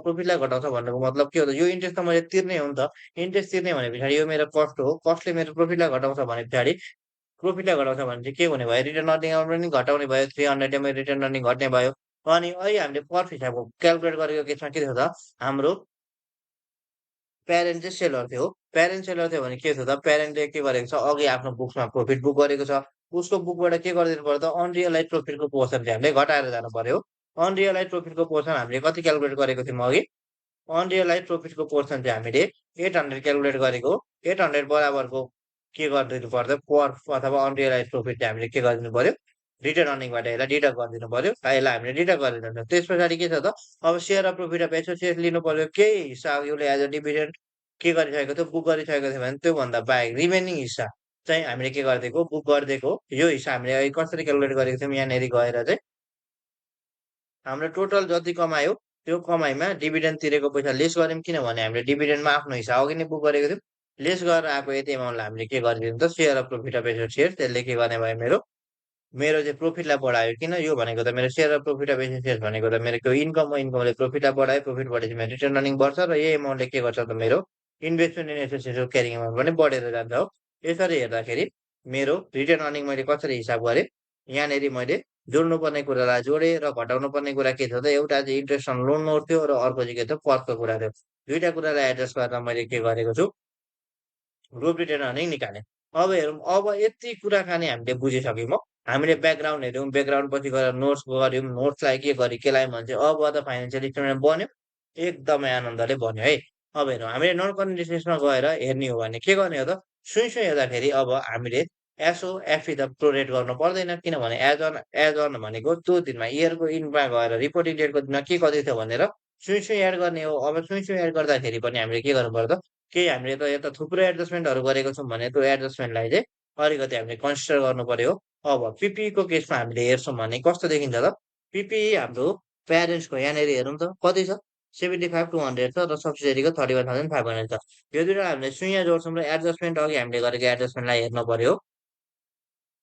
भन्नुको मतलब के हो त यो इन्ट्रेस्ट त मैले तिर्नै हो नि त। इन्ट्रेस्ट तिर्ने भने पछाडि यो मेरो कस्ट हो। कस्टले मेरो प्रॉफिटलाई घटाउँछ भने पछाडि प्रॉफिटलाई घटाउँछ भने चाहिँ के हुने भयो रिटर्न अर्निङ अमाउन्ट पनि घटाउने भयो 300 मा रिटर्न अर्निङ घट्ने भयो। अनि अहिले हामीले पर्फ हिसाबको क्याल्कुलेट गरेको केसमा के थियो त हाम्रो प्यारेन्ट चाहिँ सेलर थियो। प्यारेन्ट सेलर थियो भने के थियो त प्यारेन्टले के गरेको छ अघि आफ्नो बुक्समा प्रॉफिट बुक गरेको छ। उसको बुकबाट के गरिदिनु पर्यो त अनरियलाइज प्रॉफिटको पोर्सन चाहिँ हामीले घटाएर जानु पर्यो। अनरियलाइज प्रॉफिटको पोर्सन हामीले कति क्याल्कुलेट गरेको थियौँ अघि? अनरियलाइज प्रॉफिटको पोर्सन चाहिँ हामीले 800 क्याल्कुलेट गरेको। 800 बराबरको के गरिदिनु पर्यो पर्फ अथवा अनरियलाइज प्रॉफिट चाहिँ हामीले के गरिदिनु पर्यो? रिटर्न अर्निङबाट यसलाई डिडक्ट गरिदिनु पर्यो। यसलाई हामीले डिडक्ट गरिदिनु। त्यस पछाडि के छ त अब share of profit of associate लिनु पर्यो। केही हिस्सा उसले एज अ डिभिडेन्ड के गरिसकेको थियो बुक गरिसकेको थियो भने त्योभन्दा बाहेक रिमेनिङ हिस्सा चाहिँ हामीले के गरिदिएको बुक गरिदिएको। यो हिस्सा हामीले अहिले कसरी क्याल्कुलेट गरेको थियौँ यहाँनेरि गएर चाहिँ हाम्रो टोटल जति कमायो त्यो कमाइमा डिभिडेन्ड तिरेको पैसा लेस गर्यौँ किनभने हामीले डिभिडेन्डमा आफ्नो हिस्सा अघि नै बुक गरेको थियौँ। लेस गरेर आएको यति एमाउन्टलाई हामीले के गरिदियौँ त share of profit of associate त्यसले के गर्ने भयो मेरो मेरो चाहिँ प्रॉफिटलाई बढायो। किन यो भनेको त मेरो share of profit of associate भनेको त मेरो इन्कम हो। इन्कमले प्रॉफिटलाई बढायो। प्रॉफिट बढेपछि मेरो रिटर्न अर्निङ बढ्छ र यही एमाउन्टले के गर्छ त मेरो इन्भेस्टमेन्ट इन एसोसिएटको क्यारिङ एमाउन्ट पनि बढेर जान्छ हो। यसरी हेर्दाखेरि मेरो रिटर्न अर्निङ मैले कसरी हिसाब गरेँ यहाँनेरि मैले जोड्नुपर्ने कुरालाई जोडेँ र घटाउनु पर्ने कुरा के थियो त एउटा चाहिँ इन्ट्रेस्ट अन लोन नोट थियो र अर्को चाहिँ के थियो पर्फको कुरा थियो। दुईटा कुरालाई एडजस्ट गरेर मैले के गरेको छु ग्रुप रिटर्न अर्निङ निकालेँ। अब हेरौँ अब यति कुराकानी हामीले बुझिसक्यौँ हो। हामीले ब्याकग्राउन्ड हेऱ्यौँ, ब्याकग्राउन्ड पछि गएर नोट्स गर्यौँ, नोट्सलाई के गरी केलाई भन्छ अब त फाइनेन्सियल स्टेटमेन्ट बन्यो। एकदमै आनन्दले बन्यो है। अब हेरौँ हामीले नन करेन्ट एक्सपेन्समा गएर हेर्ने हो भने के गर्ने हो त सुई हेर्दाखेरि अब हामीले एसओ, एफई त प्रोरेट गर्नु पर्दैन किनभने एज अन भनेको त्यो दिनमा इयरको इन्डमा गएर रिपोर्टिङ डेटको दिनमा के कति थियो भनेर सुई एड गर्ने हो। अब सुई एड गर्दाखेरि पनि हामीले के गर्नु पर्यो त केही हामीले त यता थुप्रो एडजस्टमेन्टहरू गरेको छौँ भने त्यो एडजस्टमेन्टलाई चाहिँ अलिकति हामीले कन्सिडर गर्नु पर्यो। अब पिपिईको केसमा हामीले हेर्छौँ भने कस्तो देखिन्छ त पिपिई हाम्रो प्यारेन्ट्सको यहाँनिर हेरौँ त कति छ 75,200 छ र सब्सिडीको 31,500 छ। यो दुइटा हामीले शून्य जोड्छौँ र एडजस्टमेन्ट अघि हामीले गरेको एडजस्टमेन्टलाई हेर्नु पर्यो।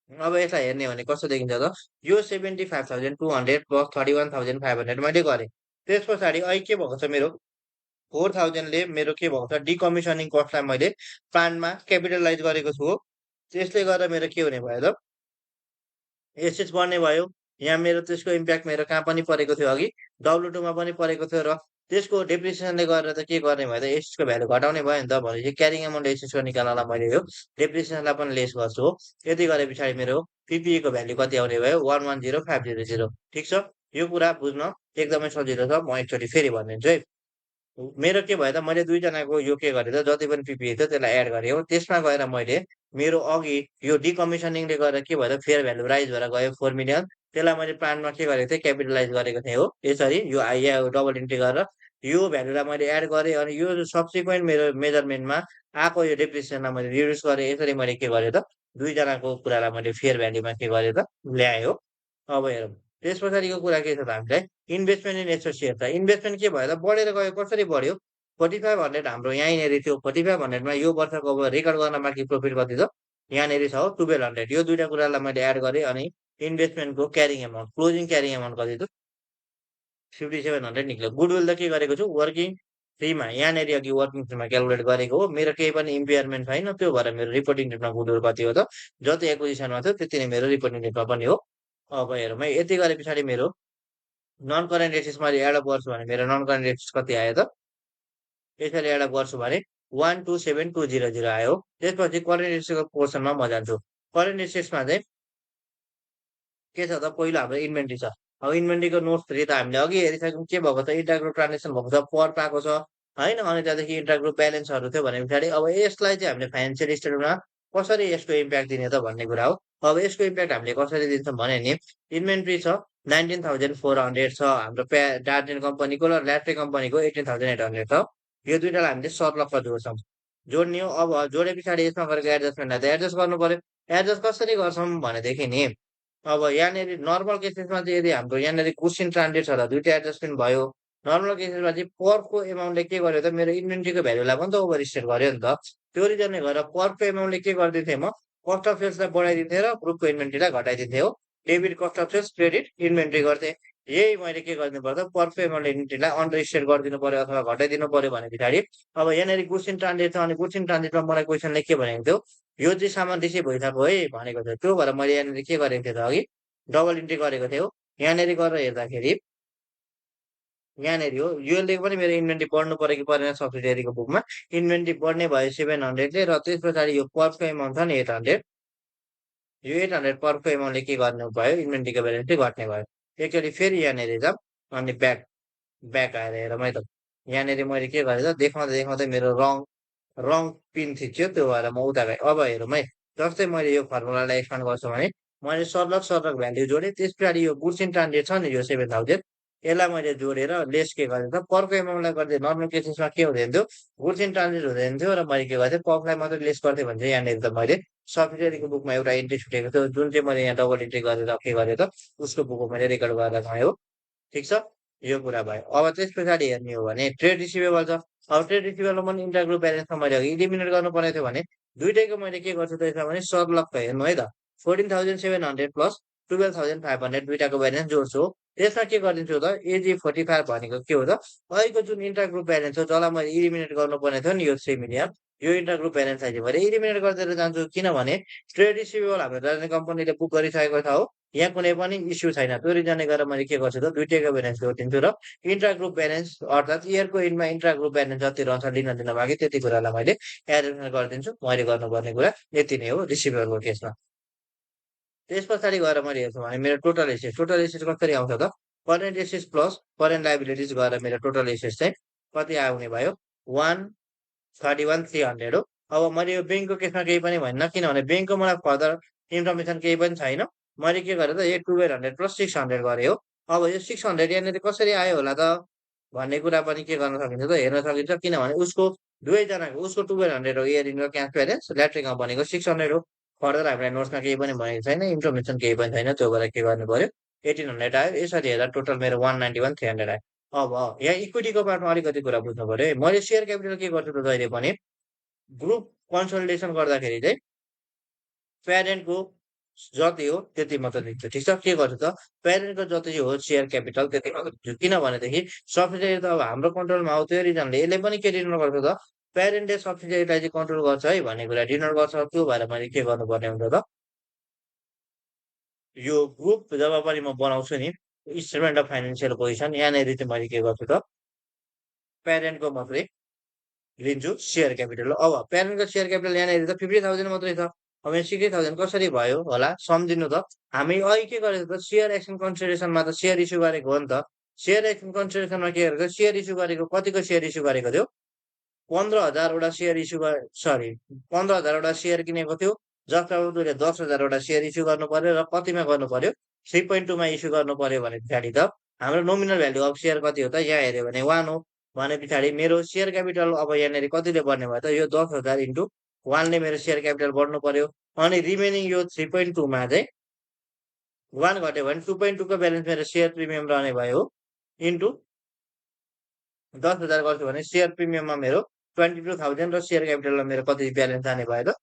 अब यसलाई हेर्ने हो भने कस्तो देखिन्छ त यो 75,200 प्लस 31,500 मैले गरेँ। त्यस पछाडि अहिले के भएको छ मेरो 4,000 ले मेरो के भएको छ डिकमिसनिङ कस्टलाई मैले प्लानमा क्यापिटलाइज गरेको छु हो। त्यसले गर्दा मेरो के हुने भयो त एसेट्स बढ्ने भयो। यहाँ मेरो त्यसको इम्प्याक्ट मेरो कहाँ पनि परेको थियो अघि W2 मा पनि परेको थियो र त्यसको डेप्रिसिएसनले गरेर त के गर्ने भयो त एसेट्सको भ्यालु घटाउने भयो नि त भनेपछि क्यारिङ एमाउन्ट एसेट्सको निकाल्नलाई मैले यो डेप्रिसिएसनलाई पनि लेस गर्छु हो। यति गरे पछाडि मेरो पिपिई को भ्यालु कति आउने भयो 110,500 ठिक छ। यो कुरा बुझ्न एकदमै सजिलो छ। म एकचोटि फेरि भनिदिन्छु है। मेरो के भयो त मैले दुईजनाको यो के गरेँ त जति पनि पिपिई थियो त्यसलाई एड गरेँ हो। त्यसमा गएर मैले मेरो अघि यो डिकमिसनिङले गर्दा के भयो त फेयर भ्यालु राइज भएर गयो 4 मिलियन त्यसलाई मैले प्लानमा के गरेको थिएँ क्यापिटलाइज गरेको थिएँ हो। यसरी यो डबल इन्ट्री गरेर यो भ्यालुलाई मैले एड गरेँ अनि यो सब्सिक्वेन्ट मेरो मेजरमेन्टमा आएको यो डेप्रिसिएसनलाई मैले रिड्युस गरेँ। यसरी मैले के गरेँ त दुईजनाको कुरालाई मैले फेयर भ्यालुमा के गरेँ त ल्याएँ हो। अब हेरौँ त्यस पछाडिको कुरा के छ त हामीलाई इन्भेस्टमेन्ट इन एसोसिएट त इन्भेस्टमेन्ट के भयो त बढेर गयो कसरी बढ्यो 4500 हाम्रो यहीँनेरि थियो 4500 मा यो वर्षको अब रेकर्ड गर्न बाँकी प्रॉफिट कति छ यहाँनेरि छ हो 1200 यो दुईटा कुरालाई मैले एड गरेँ अनि इन्भेस्टमेन्टको carrying amount closing carrying amount कति त 5700 निक्ल्यो। गुडविल त के गरेको छु वर्किङ फ्रीमा यहाँनेरि अघि वर्किङ फ्रीमा क्यालकुलेट गरेको हो। मेरो केही पनि इम्पेयरमेन्ट छैन त्यो भएर मेरो रिपोर्टिङ डेटमा गुडविल कति हो त जति एक्विजिसनमा थियो त्यति नै मेरो रिपोर्टिङ डेटमा पनि हो। अब हेरौँ है यति गरे पछाडि मेरो नन करेन्ट एसेट्स मैले एड अप गर्छु भने मेरो नन करेन्ट एसेट्स कति आयो त यसरी एड अप गर्छु भने 127,200 आयो। त्यसपछि करेन्ट एसेट्सको पोर्सनमा म जान्छु। करेन्ट एसेट्समा चाहिँ के छ त पहिलो हाम्रो इन्भेन्ट्री छ। अब इन्भेन्ट्रीको नोट्स 3 त हामीले अघि हेरिसक्यौँ के भएको त इन्ट्राग्रुप ट्रान्जेक्सन भएको छ पर पाएको छ होइन अनि त्यहाँदेखि इन्ट्राग्रुप ब्यालेन्सहरू थियो भने पछाडि अब यसलाई चाहिँ हामीले फाइनेन्सियल स्टेटमेन्टमा कसरी यसको इम्प्याक्ट दिने त भन्ने कुरा हो। अब यसको इम्प्याक्ट हामीले कसरी दिन्छौँ भने नि इन्भेन्ट्री छ 19,400 छ हाम्रो डार्डेन कम्पनीको र ल्याट्रे कम्पनीको 18,800 छ। यो दुइटालाई हामीले सर्लक्क जोड्छौँ। जोड्ने हो अब जोडे पछाडि यसमा गरेको एडजस्टमेन्टलाई त एडजस्ट गर्नु पर्यो। एडजस्ट कसरी गर्छौँ भनेदेखि नि अब यहाँनेरि नर्मल केसेसमा चाहिँ यदि हाम्रो यहाँनेरि गुड्स इन ट्रान्जिट छ त दुईटा एडजस्टमेन्ट भयो। नर्मल केसेसमा चाहिँ परको एमाउन्टले के गर्यो त मेरो इन्भेन्ट्रीको भ्यालुलाई पनि त ओभर स्टेट गर्यो नि त। त्यो रिजनले गर्दा परको एमाउन्टले के गरिदिन्थेँ म कस्ट अफ सेल्सलाई बढाइदिन्थेँ र ग्रुपको इन्भेन्ट्रीलाई घटाइदिन्थेँ हो। Debit cost of sales credit inventory गर्थेँ। यही मैले के गरिदिनु पर्छ पर्फेक्ट एमाउन्ट इन्ट्रीलाई अन्डर स्टेट गरिदिनु पर्यो अथवा घटाइदिनु पर्यो भने पछाडि अब यहाँनिर गुड्स इन ट्रान्जिट छ अनि गुड्स इन ट्रान्जिटमा मलाई क्वेसनले के भनेको थियो यो चाहिँ सामान रिसिभ भइसक्यो है भनेको थियो त्यो भएर मैले यहाँनिर के गरेको थिएँ त अघि डबल इन्ट्री गरेको थिएँ हो यहाँनिर गरेर हेर्दाखेरि यहाँनिर हो यसले पनि मेरो इन्भेन्ट्री बढ्नु पर्यो कि परेन सब्सिडियरीको बुकमा इन्भेन्ट्री बढ्ने भयो 700ले र त्यस पछाडि यो पर्फको एमाउन्ट छ नि 800 यो 800 पर्फको एमाउन्टले के गर्नु भयो इन्भेन्ट्रीको ब्यालेन्स चाहिँ घट्ने भयो एकचोटि फेरि यहाँनिर जाऊँ अनि ब्याक आएर हेरौँ है त यहाँनिर मैले के गरेँ त देखाउँदै देखाउँदै मेरो रङ पिन थिच्यो त्यो भएर म उता गएँ अब हेरौँ है जस्तै मैले यो फर्मुलालाई एक्सपान्ड गर्छु भने मैले सर्लक भ्याल्यु जोडेँ त्यस पछाडि यो गुड्स इन ट्रान्जिट छ नि यो 7000 यसलाई मैले जोडेर लेस के गरेँ त पर्को एमाउन्टलाई गर्दै नर्मल केसेसमा के हुँदैन थियो गुड्स इन ट्रान्जिट हुँदैन थियो र मैले के गर्थेँ पर्कलाई मात्रै लेस गर्थेँ भने चाहिँ यहाँनिर त मैले सब्सिडियरीको बुकमा एउटा इन्ट्री छुटेको थियो जुन चाहिँ मैले यहाँ डबल इन्ट्री गरेर के गरेँ त उसको बुकमा मैले रेकर्ड गरेर गएँ हो ठिक छ यो कुरा भयो अब त्यस पछाडि हेर्ने हो भने ट्रेड रिसिभेबल छ अब ट्रेड रिसिभेबल पनि इन्टर ग्रुप ब्यालेन्समा मैले अघि इलिमिनेट गर्नु पर्ने थियो भने दुइटैको मैले के गर्छु त यसमा भने सर्लक्क हेर्नु है त 14,700 प्लस 12,500 दुइटाको ब्यालेन्स जोड्छु हो त्यसमा के गरिदिन्छु त एजी 45 भनेको के हो त अहिलेको जुन इन्टर ग्रुप ब्यालेन्स हो जसलाई मैले इलिमिनेट गर्नुपर्ने थियो नि यो 3 मिलियन यो इन्टर ग्रुप ब्यालेन्स अहिले मैले इलिमिनेट गरिदिएर जान्छु किनभने ट्रेड रिसिभेबल हाम्रो दार्जिलिङ कम्पनीले बुक गरिसकेको छ हो यहाँ कुनै पनि इस्यु छैन त्यो रिजनले गर्दा मैले के गर्छु त दुइटैको ब्यालेन्स जोडिदिन्छु र इन्ट्रा ग्रुप ब्यालेन्स अर्थात् इयरको इन्डमा इन्ट्रा ग्रुप ब्यालेन्स जति रहन्छ लिन दिन बाँकी त्यति कुरालाई मैले एडजस्टमेन्ट गरिदिन्छु मैले गर्नुपर्ने कुरा यति नै हो रिसिभेबलको केसमा त्यस पछाडि गएर मैले हेर्छु भने मेरो टोटल एसेस कसरी आउँछ त करेन्ट एसेस प्लस करेन्ट लाइबिलिटिज गरेर मेरो टोटल एसेस चाहिँ कति आउने भयो 131,300 हो अब मैले यो ब्याङ्कको केसमा केही पनि भनिनँ किनभने ब्याङ्कको मलाई फर्दर इन्फर्मेसन केही पनि छैन मैले के गरेँ त यो 1200 प्लस 600 गरेँ हो अब यो 600 यहाँनिर कसरी आयो होला त भन्ने कुरा पनि के गर्न सकिन्छ त हेर्न सकिन्छ किनभने उसको दुवैजनाको उसको 1200 हो इयर इनको क्यास ब्यालेन्स ल्याट्रिकमा भनेको 600 हो फर्दर हामीलाई नोट्समा केही पनि भनेको छैन इन्फर्मेसन केही पनि छैन त्यो भएर के गर्नु पर्यो 1800 आयो यसरी हेर्दा टोटल मेरो 191,300 आयो अब यहाँ इक्विटीको पार्टमा अलिकति कुरा बुझ्नु पर्यो है मैले सेयर क्यापिटल के गर्छु त जहिले पनि ग्रुप कन्सल्टेसन गर्दाखेरि चाहिँ प्यारेन्टको जति हो त्यति मात्र दिन्छु ठिक छ के गर्छु त प्यारेन्टको जति हो सेयर क्यापिटल त्यति मात्र दिन्छु किनभनेदेखि सब्सिडियरी त अब हाम्रो कन्ट्रोलमा आउँछ त्यो रिजनले यसले पनि के डिनर गर्छ त प्यारेन्टले सब्सिडियरीलाई चाहिँ कन्ट्रोल गर्छ है भन्ने कुरा डिनर गर्छ त्यो भएर मैले के गर्नुपर्ने हुन्छ त यो ग्रुप जब पनि म बनाउँछु नि इन्स्ट्रुमेन्ट अफ फाइनेन्सियल पोजिसन यहाँनिर चाहिँ मैले के गर्छु त प्यारेन्टको मात्रै लिन्छु सेयर क्यापिटल अब प्यारेन्टको सेयर क्यापिटल यहाँनिर त 50,000 मात्रै छ अब यहाँ 60,000 कसरी भयो होला सम्झिनु त हामी अहिले के गरेको त सेयर एक्सन कन्सिडरेसनमा त सेयर इस्यु गरेको हो नि त सेयर एक्सन कन्सिडरेसनमा के गरेको सेयर इस्यु गरेको कतिको सेयर इस्यु गरेको थियो 15,000 सेयर इस्यु सरी 15,000 सेयर किनेको थियो जसमा उसले 10,000 सेयर इस्यु गर्नु पर्यो र कतिमा गर्नु पर्यो 3.2 मा इस्यु गर्नु पर्यो भने पछाडि त हाम्रो नोमिनल भ्यालु अफ सेयर कति हो त यहाँ हेऱ्यो भने 1 हो भने पछाडि मेरो सेयर क्यापिटल अब यहाँनिर कतिले बढ्ने भयो त यो 10,000 इन्टु 1 ले मेरो सेयर क्यापिटल बढ्नु पर्यो अनि रिमेनिङ यो 3.2 मा चाहिँ 1 घट्यो भने 2.2 को ब्यालेन्स मेरो सेयर प्रिमियम रहने भयो इन्टु 10,000 गर्छु भने सेयर प्रिमियममा मेरो 22,000 र सेयर क्यापिटलमा मेरो कति ब्यालेन्स जाने भयो त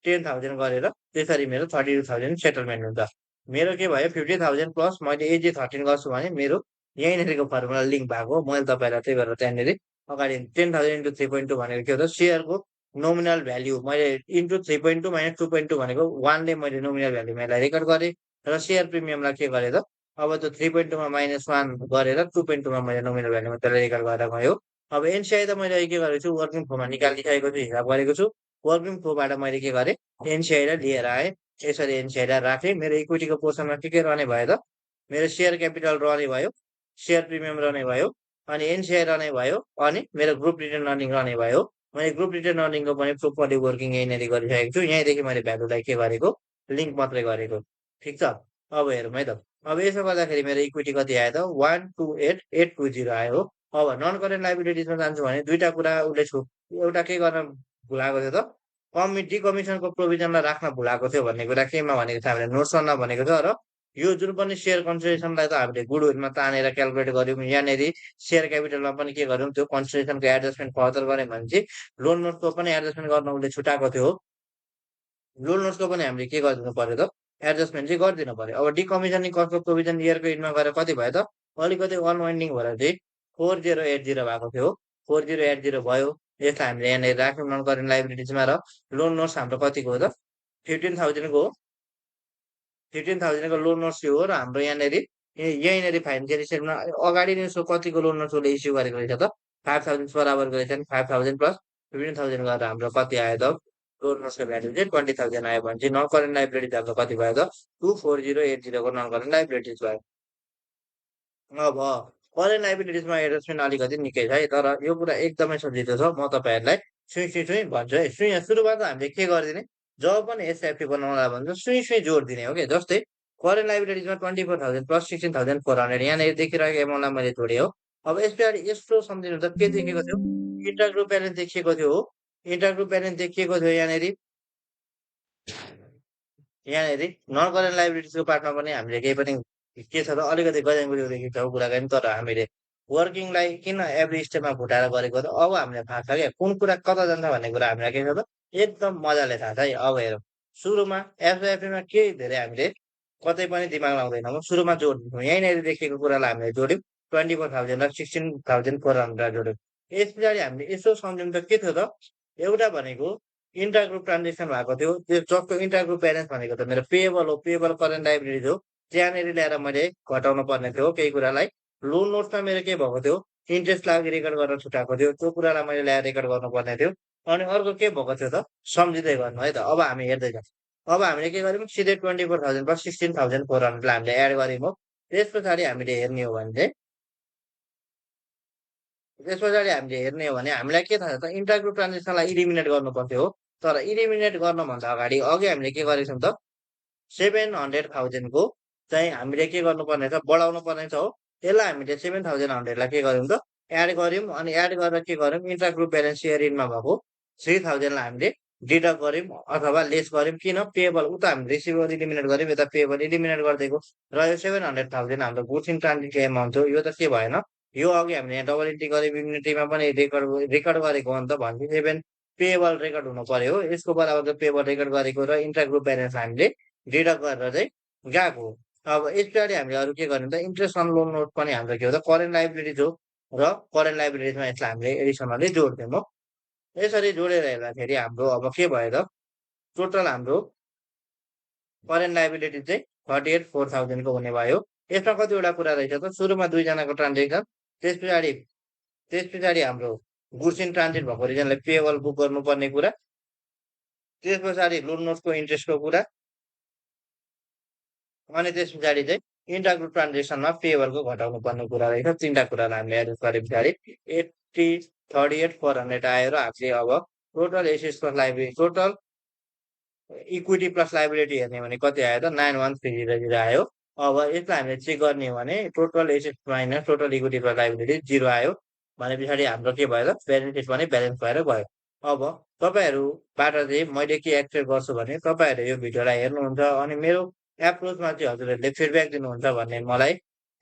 10,000 गरेर त्यसरी मेरो 32,000 सेटलमेन्ट हुन्छ मेरो के भयो 50,000 प्लस मैले एजी 13 गर्छु भने मेरो यहीँनिरको फर्मुला लिङ्क भएको मैले तपाईँलाई त्यही भएर त्यहाँनिर अगाडि 10,000 इन्टु 3.2 भनेको के हो त सेयरको नोमिनल भ्याल्यु मैले इन्टु 3.2 माइनस 2.2 भनेको 1 ले मैले नोमिनल भ्याल्युमा यसलाई रेकर्ड गरेँ र सेयर प्रिमियमलाई के गरेँ त अब त्यो 3.2 मा माइनस 1 गरेर 2.2 मा मैले नोमिनल भ्याल्युमा त्यसलाई रेकर्ड गरेर गयो अब एनसिआई त मैले के गरेको छु वर्किङ फ्लोमा निकालिसकेको छु हिसाब गरेको छु वर्किङ फ्लोबाट मैले के गरेँ एनसिआईलाई लिएर आएँ यसरी एनसिआईलाई राखेँ मेरो इक्विटीको पोर्सनमा के रहने भयो त मेरो सेयर क्यापिटल रहने भयो सेयर प्रिमियम रहने भयो अनि एनसिआई रहने भयो अनि मेरो ग्रुप रिटर्न अर्निङ रहने भयो मैले ग्रुप रिटर्न अर्निङको पनि प्रोपरली वर्किङ यहीँनिर गरिसकेको छु यहीँदेखि मैले भ्यालुलाई के गरेको लिङ्क मात्रै गरेको ठिक छ अब हेरौँ है त अब यसो गर्दाखेरि मेरो इक्विटी कति आयो त 128,820 आयो हो अब नन करेन्ट लाइबिलिटिजमा जान्छु भने दुईटा कुरा उसले एउटा के गर्न भुलाएको थियो त कमिसनको प्रोभिजनलाई राख्न भुलाएको थियो भन्ने कुरा केमा भनेको थियो हामीले नोट्समा भनेको थियो र यो जुन पनि सेयर कन्सिडरेसनलाई त हामीले गुडविलमा तानेर क्यालकुलेट गऱ्यौँ यहाँनिर सेयर क्यापिटलमा पनि के गऱ्यौँ त्यो कन्सिडरेसनको एडजस्टमेन्ट फर्दर गऱ्यौँ भने चाहिँ लोन नोट्सको पनि एडजस्टमेन्ट गर्न उसले छुटाएको थियो लोन नोट्सको पनि हामीले के गरिदिनु पर्यो त एडजस्टमेन्ट चाहिँ गरिदिनु पर्यो। अब डिकमिसनिङ कस्ट अफ प्रोभिजन इयरको इन्डमा गएर कति भयो त? अलिकति अनवाइन्डिङ भएर चाहिँ 4080 भएको थियो हो। 4080 भयो। यसलाई हामीले यहाँनिर राख्यौँ नन करेन्ट लाइबिलिटिजमा र लोन नोट्स हाम्रो कतिको हो त? 15,000 को हो। 15,000 को लोन नोट्स यो हो र हाम्रो यहाँनिर यहीँनिर फाइनेन्सियल स्टेटमा अगाडि नै सो कतिको लोन नोट्स उसले इस्यु गरेको रहेछ त? 5,000 बराबरको रहेछ नि 5,000 प्लस 15,000 गरेर हाम्रो कति आयो त? लोन नोट्सको भ्यालु चाहिँ 20,000 आयो भने चाहिँ नन करेन्ट लाइबिलिटिज हाम्रो कति भयो त? 24,080 को नन करेन्ट लाइबिलिटिज भयो। अब करेन्ट लाइबिलिटिजमा एडजस्टमेन्ट अलिकति निकै छ है, तर यो कुरा एकदमै सजिलो छ। म तपाईँहरूलाई सुई भन्छु है। सुरुमा त हामीले के गरिदिने? जब पनि एसआइपी बनाउनलाई भन्छ सुई जोड दिने हो क्या। जस्तै करेन्ट लाइबिलिटिजमा 24,000 प्लस 16,400 यहाँनिर देखिरहेको एमाउन्टलाई मैले जोडेँ हो। अब यस पछाडि यस्तो सम्झिनु त के देखिएको थियो? इन्टरग्रुप ब्यालेन्स देखिएको थियो हो। इन्टरग्रुप ब्यालेन्स देखिएको थियो यहाँनिर। यहाँनिर नन करेन्ट लाइबिलिटिजको पार्टमा पनि हामीले केही पनि के छ त अलिकति गजाङगुजुङ देखिन्छ कुराकानी, तर हामीले वर्किङलाई किन एभ्री स्टेपमा फुटाएर गरेको त अब हामीलाई थाहा छ क्या कुन कुरा कता जान्छ भन्ने कुरा हामीलाई के छ त एकदम मजाले थाहा छ है। अब हेरौँ सुरुमा एफएफएमा केही धेरै हामीले कतै पनि दिमाग लाउँदैनौँ। सुरुमा जोड्छौँ यहीँनिर देखिएको कुरालाई हामीले जोड्यौँ 24,000 र 16,400 जोड्यौँ। यस पछाडि हामीले यसो सम्झौँ त के थियो त एउटा भनेको इन्टरग्रुप ट्रान्जेक्सन भएको थियो। त्यो जसको इन्टरग्रुप ब्यालेन्स भनेको त मेरो पेएबल हो, पेएबल करेन्ट लाइबिलिटिज हो। त्यहाँनिर ल्याएर मैले घटाउनु पर्ने थियो केही कुरालाई। लोन नोट्समा मेरो के भएको थियो? इन्ट्रेस्ट लागि रेकर्ड गर्न छुट्याएको थियो। त्यो कुरालाई मैले ल्याएर रेकर्ड गर्नुपर्ने थियो। अनि अर्को के भएको थियो त? सम्झिँदै गर्नु है त। अब हामी हेर्दै जाउँ। अब हामीले के गर्यौँ? सिधै 24,000 प्लस 16,400 लाई हामीले एड गर्यौँ हो। त्यस पछाडि हामीले हेर्ने हो भने चाहिँ त्यस पछाडि हामीले हेर्ने हो भने हामीलाई के थाहा छ त? इन्टरग्रुप ट्रान्जेक्सनलाई इलिमिनेट गर्नुपर्थ्यो हो। तर इलिमिनेट गर्नुभन्दा अगाडि अघि हामीले के गरेको छौँ त? 700,000 को चाहिँ हामीले के गर्नुपर्ने छ? बढाउनु पर्ने छ हो। यसलाई हामीले 7,100 लाई के गर्यौँ त? एड गर्यौँ अनि एड गरेर के गर्यौँ? इन्टरग्रुप ब्यालेन्स सेयर इनमा भएको 3,000 लाई हामीले डिडक्ट गर्यौँ अथवा लेस गर्यौँ। किन? पेएबल उता हामीले रिसिभेबल इलिमिनेट गर्यौँ, यता पेएबल इलिमिनेट गरिदिएको र यो 700,000 हाम्रो गुड्स इन ट्रान्जिटको एमाउन्ट हो। यो त के भएन? यो अघि हामीले यहाँ डबल इन्ट्री गरेर इम्युनिटीमा पनि रेकर्ड गरेको हो नि त भनेपछि इभेन पेएबल रेकर्ड हुनु पर्यो हो। यसको बराबर पेएबल रेकर्ड गरेको र इन्टरग्रुप ब्यालेन्स हामीले डिडक्ट गरेर चाहिँ गएको हो। अब यस पछाडि हामीले अरू के गर्यौँ त? इन्ट्रेस्ट अन लोन नोट पनि हाम्रो के हो त? करेन्ट लाइबिलिटिज हो र करेन्ट लाइबिलिटिजमा यसलाई हामीले एडिसनली जोड्थ्यौँ हो। यसरी जोडेर हेर्दाखेरि हाम्रो अब के भयो त? टोटल हाम्रो करेन्ट लाइबिलिटी चाहिँ 38,400 को हुने भयो। यसमा कतिवटा कुरा रहेछ त? सुरुमा दुईजनाको ट्रान्जेक्सन, त्यस पछाडि हाम्रो गुड्स इन ट्रान्जिट भएको रिजनले पेएबल बुक गर्नुपर्ने कुरा, त्यस पछाडि लोन नोट्सको इन्ट्रेस्टको कुरा, अनि त्यस पछाडि चाहिँ इन्टरग्रुप ट्रान्जेक्सनमा पेएबलको घटाउनु पर्ने कुरा रहेछ। तिनवटा कुरालाई हामीले एडजस्ट गरे पछाडि 38,400 आयो र हामीले अब total assets plus liability total equity plus liability हेर्ने भने कति आयो त? 91,300 आयो। अब यसलाई हामीले चेक गर्ने हो भने total assets minus total equity plus liability 0 आयो भने पछाडि हाम्रो के भयो त? ब्यालेन्स सिट पनि ब्यालेन्स भएर गयो। अब तपाईँहरूबाट चाहिँ मैले के एक्सपेक्ट गर्छु भने तपाईँहरूले यो भिडियोलाई हेर्नुहुन्छ अनि मेरो एप्रोचमा चाहिँ हजुरहरूले फिडब्याक दिनुहुन्छ भन्ने मलाई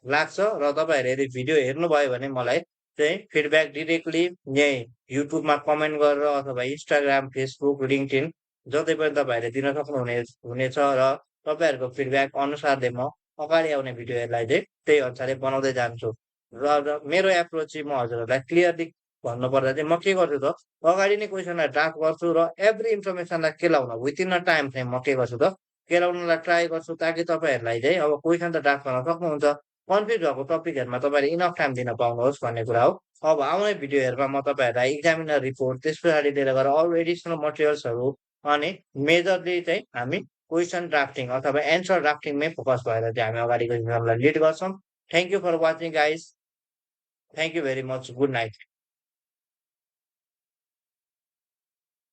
लाग्छ र तपाईँहरूले यदि भिडियो हेर्नुभयो भने मलाई चाहिँ फिडब्याक डिरेक्टली यहीँ युट्युबमा कमेन्ट गरेर अथवा इन्स्टाग्राम, फेसबुक, लिङ्कडिन जतै पनि तपाईँहरूले दिन हुनेछ र तपाईँहरूको फिडब्याक अनुसारले म अगाडि आउने भिडियोहरूलाई चाहिँ त्यही अनुसारले बनाउँदै जान्छु। र मेरो एप्रोच चाहिँ म हजुरहरूलाई क्लियरली भन्नुपर्दा चाहिँ म के गर्छु त? अगाडि नै क्वेसनलाई ड्राफ्ट गर्छु र एभ्री इन्फर्मेसनलाई केलाउन विथिन अ टाइम फ्रेम म के गर्छु त? केलाउनलाई ट्राई गर्छु ताकि तपाईँहरूलाई चाहिँ अब क्वेसन त ड्राफ्ट गर्न सक्नुहुन्छ। कन्फ्युज भएको टपिकहरूमा तपाईँले इनफ टाइम दिन पाउनुहोस् भन्ने कुरा हो। अब आउने भिडियोहरूमा म तपाईँहरूलाई इक्जामिनर रिपोर्ट, त्यस पछाडि लिएर गएर अरू एडिसनल मटेरियल्सहरू अनि मेजरली चाहिँ हामी क्वेसन ड्राफ्टिङ अथवा एन्सर ड्राफ्टिङमै फोकस भएर चाहिँ हामी अगाडिको एक्जामलाई लिड गर्छौँ। Thank you for watching guys. Thank you very much. Good night.